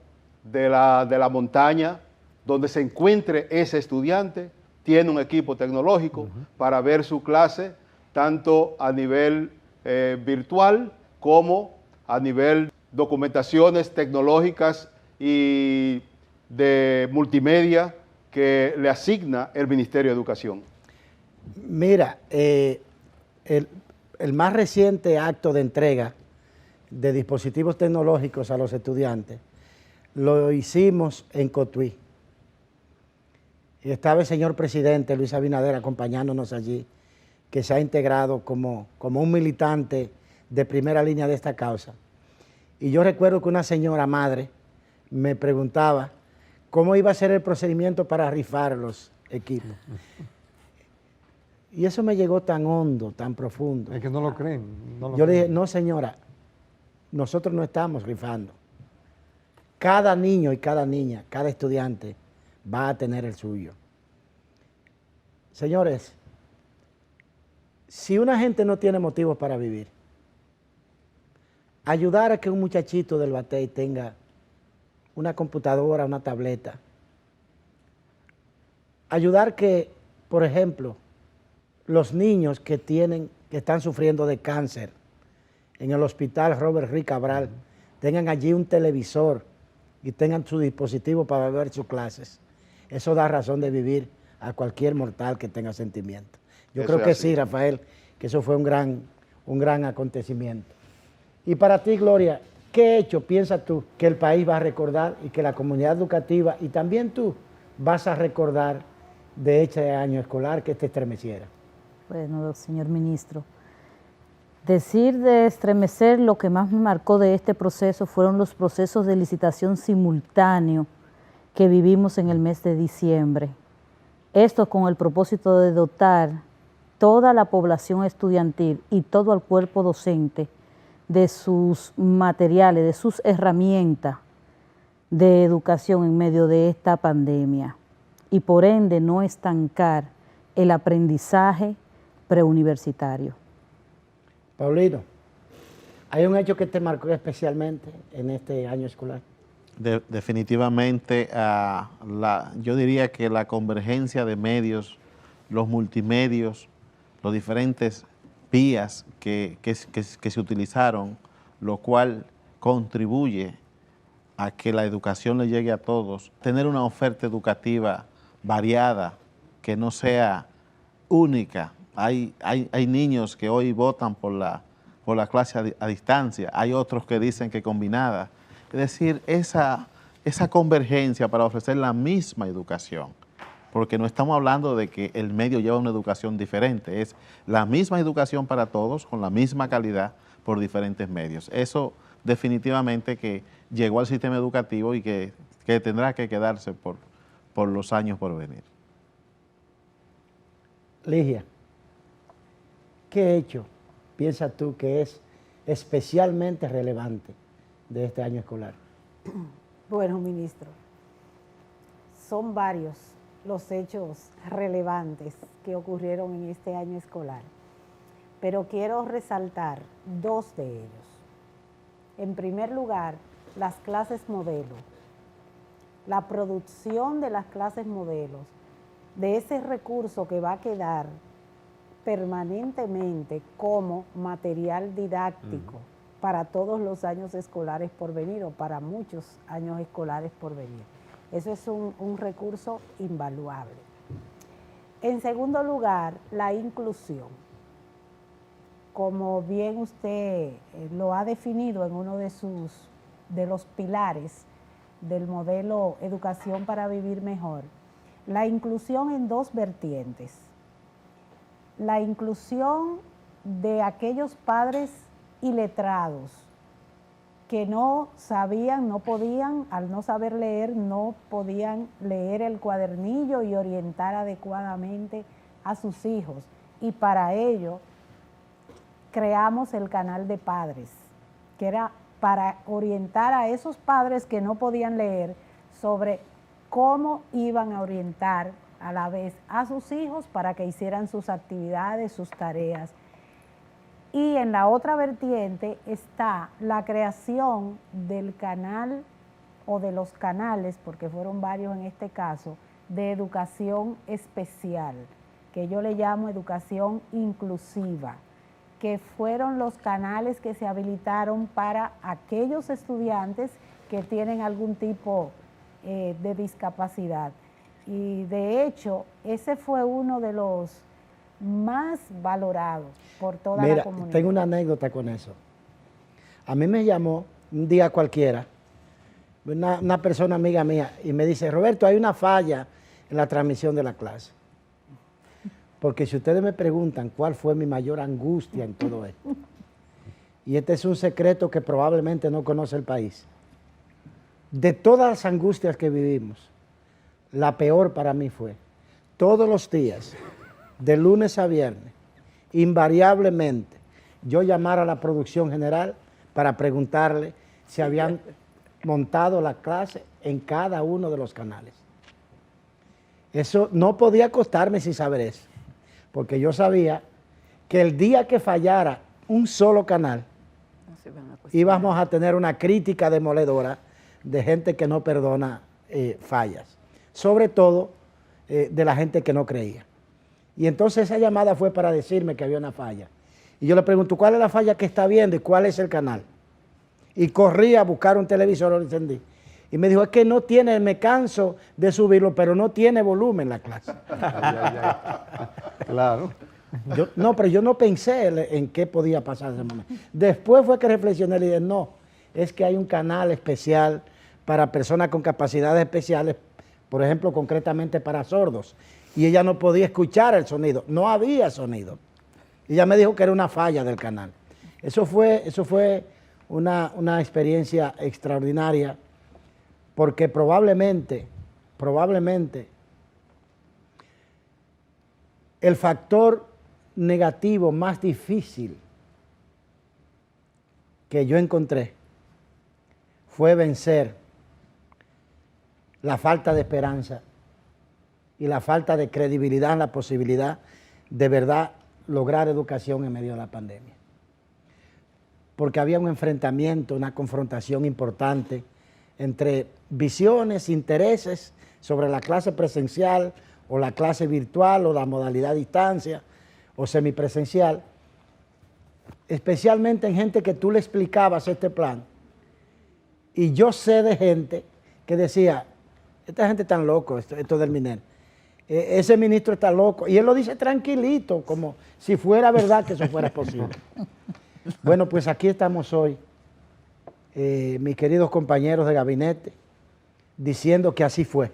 de la montaña, donde se encuentre ese estudiante, tiene un equipo tecnológico para ver su clase, tanto a nivel virtual como a nivel documentaciones tecnológicas y de multimedia que le asigna el Ministerio de Educación. Mira, el más reciente acto de entrega de dispositivos tecnológicos a los estudiantes lo hicimos en Cotuí. Y estaba el señor presidente Luis Abinader acompañándonos allí, que se ha integrado como un militante de primera línea de esta causa. Y yo recuerdo que una señora madre me preguntaba cómo iba a ser el procedimiento para rifar los equipos. Y eso me llegó tan hondo, tan profundo. Es que no lo creen. Yo le dije, no señora, nosotros no estamos rifando. Cada niño y cada niña, cada estudiante va a tener el suyo. Señores, si una gente no tiene motivos para vivir, ayudar a que un muchachito del Batey tenga una computadora, una tableta, ayudar que, por ejemplo, los niños que están sufriendo de cáncer en el hospital Robert Rick Cabral tengan allí un televisor y tengan su dispositivo para ver sus clases. Eso da razón de vivir a cualquier mortal que tenga sentimiento. Yo creo que sí, Rafael, que eso fue un gran acontecimiento. Y para ti, Gloria, ¿qué hecho piensas tú que el país va a recordar y que la comunidad educativa y también tú vas a recordar de este año escolar que te estremeciera? Bueno, señor ministro, decir de estremecer, lo que más me marcó de este proceso fueron los procesos de licitación simultáneo que vivimos en el mes de diciembre. Esto con el propósito de dotar toda la población estudiantil y todo el cuerpo docente de sus materiales, de sus herramientas de educación en medio de esta pandemia y por ende no estancar el aprendizaje preuniversitario. Paulino, ¿hay un hecho que te marcó especialmente en este año escolar? Definitivamente, yo diría que la convergencia de medios, los multimedios, los diferentes vías que se utilizaron, lo cual contribuye a que la educación le llegue a todos, tener una oferta educativa variada, que no sea única. Hay niños que hoy votan por la clase a distancia, hay otros que dicen que combinada. Es decir, esa convergencia para ofrecer la misma educación porque no estamos hablando de que el medio lleva una educación diferente, es la misma educación para todos, con la misma calidad, por diferentes medios. Eso definitivamente que llegó al sistema educativo y que tendrá que quedarse por los años por venir. Ligia, ¿qué hecho piensas tú que es especialmente relevante de este año escolar? Bueno, ministro, son varios los hechos relevantes que ocurrieron en este año escolar, pero quiero resaltar dos de ellos. En primer lugar, las clases modelo, la producción de las clases modelos, de ese recurso que va a quedar permanentemente como material didáctico para todos los años escolares por venir o para muchos años escolares por venir. Eso es un recurso invaluable. En segundo lugar, la inclusión. Como bien usted lo ha definido en uno de los pilares del modelo Educación para Vivir Mejor, la inclusión en dos vertientes. La inclusión de aquellos padres iletrados que no sabían, no podían, al no saber leer, no podían leer el cuadernillo y orientar adecuadamente a sus hijos. Y para ello creamos el canal de padres, que era para orientar a esos padres que no podían leer sobre cómo iban a orientar a la vez a sus hijos para que hicieran sus actividades, sus tareas. Y en la otra vertiente está la creación del canal o de los canales, porque fueron varios en este caso, de educación especial, que yo le llamo educación inclusiva, que fueron los canales que se habilitaron para aquellos estudiantes que tienen algún tipo de discapacidad. Y de hecho, ese fue uno de los más valorados por toda la comunidad. Tengo una anécdota con eso. A mí me llamó un día cualquiera una persona amiga mía y me dice: Roberto, hay una falla en la transmisión de la clase. Porque si ustedes me preguntan cuál fue mi mayor angustia en todo esto, y este es un secreto que probablemente no conoce el país, de todas las angustias que vivimos, la peor para mí fue todos los días, de lunes a viernes, invariablemente, yo llamar a la producción general para preguntarle si habían montado la clase en cada uno de los canales. Eso no podía acostarme sin saber eso, porque yo sabía que el día que fallara un solo canal, íbamos a tener una crítica demoledora de gente que no perdona fallas, sobre todo de la gente que no creía. Y entonces esa llamada fue para decirme que había una falla. Y yo le pregunto: ¿cuál es la falla que está viendo y cuál es el canal? Y corrí a buscar un televisor, lo encendí. Y me dijo: es que no tiene, me canso de subirlo, pero no tiene volumen la clase. Claro. Pero yo no pensé en qué podía pasar en ese momento. Después fue que reflexioné y dije: no, es que hay un canal especial para personas con capacidades especiales, por ejemplo, concretamente para sordos. Y ella no podía escuchar el sonido, no había sonido. Y ella me dijo que era una falla del canal. Eso fue una experiencia extraordinaria, porque probablemente, el factor negativo más difícil que yo encontré fue vencer la falta de esperanza y la falta de credibilidad en la posibilidad de verdad lograr educación en medio de la pandemia. Porque había un enfrentamiento, una confrontación importante entre visiones, intereses sobre la clase presencial o la clase virtual o la modalidad a distancia o semipresencial, especialmente en gente que tú le explicabas este plan. Y yo sé de gente que decía: esta gente tan loco, esto del MINER. Ese ministro está loco. Y él lo dice tranquilito, como si fuera verdad que eso fuera posible. Bueno, pues aquí estamos hoy, mis queridos compañeros de gabinete, diciendo que así fue.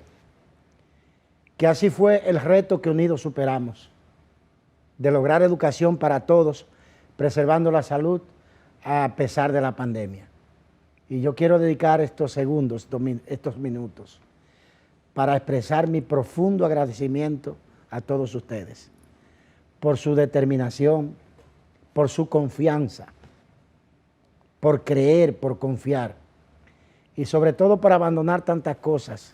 que así fue el reto que unidos superamos, de lograr educación para todos, preservando la salud a pesar de la pandemia. Y yo quiero dedicar estos segundos, estos minutos, para expresar mi profundo agradecimiento a todos ustedes por su determinación, por su confianza, por creer, por confiar y sobre todo por abandonar tantas cosas.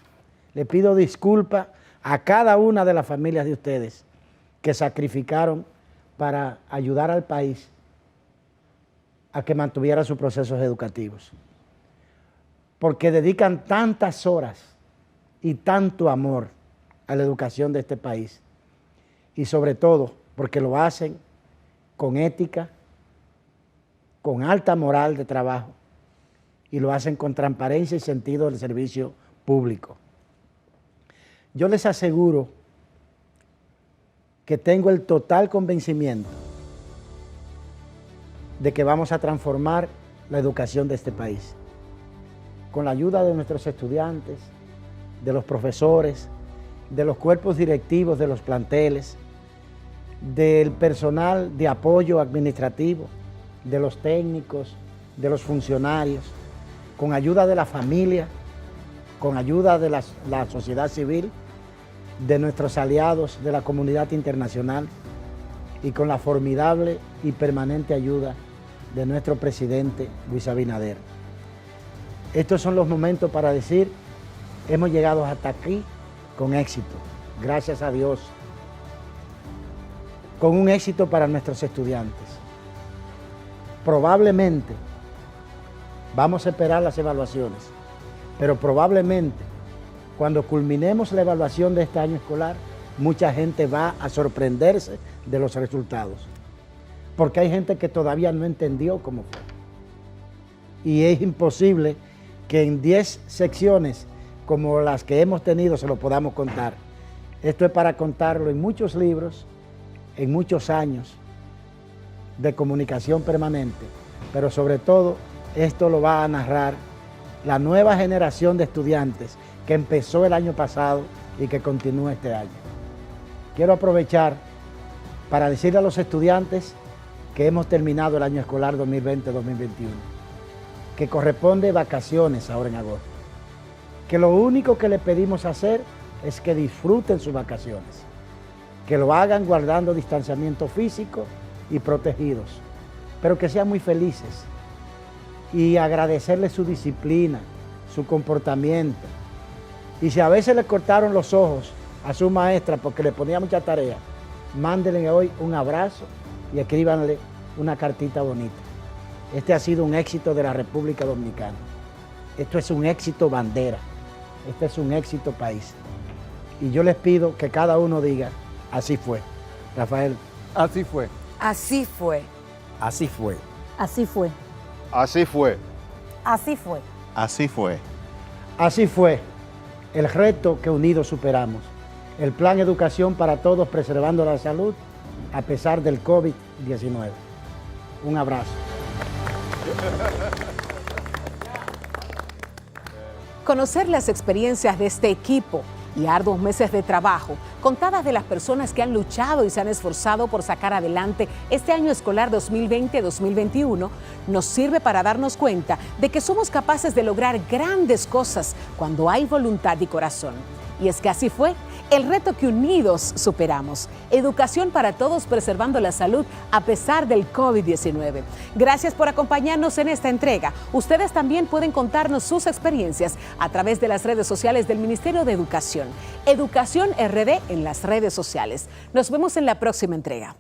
Le pido disculpas a cada una de las familias de ustedes que sacrificaron para ayudar al país a que mantuviera sus procesos educativos, porque dedican tantas horas y tanto amor a la educación de este país, y sobre todo porque lo hacen con ética, con alta moral de trabajo, y lo hacen con transparencia y sentido del servicio público. Yo les aseguro que tengo el total convencimiento de que vamos a transformar la educación de este país, con la ayuda de nuestros estudiantes, de los profesores, de los cuerpos directivos de los planteles, del personal de apoyo administrativo, de los técnicos, de los funcionarios, con ayuda de la familia, con ayuda de la sociedad civil, de nuestros aliados de la comunidad internacional y con la formidable y permanente ayuda de nuestro presidente Luis Abinader. Estos son los momentos para decir, hemos llegado hasta aquí con éxito, gracias a Dios, con un éxito para nuestros estudiantes. Probablemente, vamos a esperar las evaluaciones, pero probablemente cuando culminemos la evaluación de este año escolar, mucha gente va a sorprenderse de los resultados, porque hay gente que todavía no entendió cómo fue. Y es imposible que en 10 secciones como las que hemos tenido se lo podamos contar. Esto es para contarlo en muchos libros, en muchos años de comunicación permanente, pero sobre todo esto lo va a narrar la nueva generación de estudiantes que empezó el año pasado y que continúa este año. Quiero aprovechar para decirle a los estudiantes que hemos terminado el año escolar 2020-2021, que corresponde vacaciones ahora en agosto, que lo único que le pedimos hacer es que disfruten sus vacaciones, que lo hagan guardando distanciamiento físico y protegidos, pero que sean muy felices y agradecerle su disciplina, su comportamiento. Y si a veces le cortaron los ojos a su maestra porque le ponía mucha tarea, mándenle hoy un abrazo y escríbanle una cartita bonita. Este ha sido un éxito de la República Dominicana. Esto es un éxito bandera. Este es un éxito país. Y yo les pido que cada uno diga, así fue. Rafael. Así fue. Así fue. Así fue. Así fue. Así fue. Así fue. Así fue. Así fue el reto que unidos superamos. El Plan Educación para Todos preservando la salud a pesar del COVID-19. Un abrazo. Conocer las experiencias de este equipo y arduos meses de trabajo, contadas de las personas que han luchado y se han esforzado por sacar adelante este año escolar 2020-2021, nos sirve para darnos cuenta de que somos capaces de lograr grandes cosas cuando hay voluntad y corazón. Y es que así fue el reto que unidos superamos. Educación para todos preservando la salud a pesar del COVID-19. Gracias por acompañarnos en esta entrega. Ustedes también pueden contarnos sus experiencias a través de las redes sociales del Ministerio de Educación. Educación RD en las redes sociales. Nos vemos en la próxima entrega.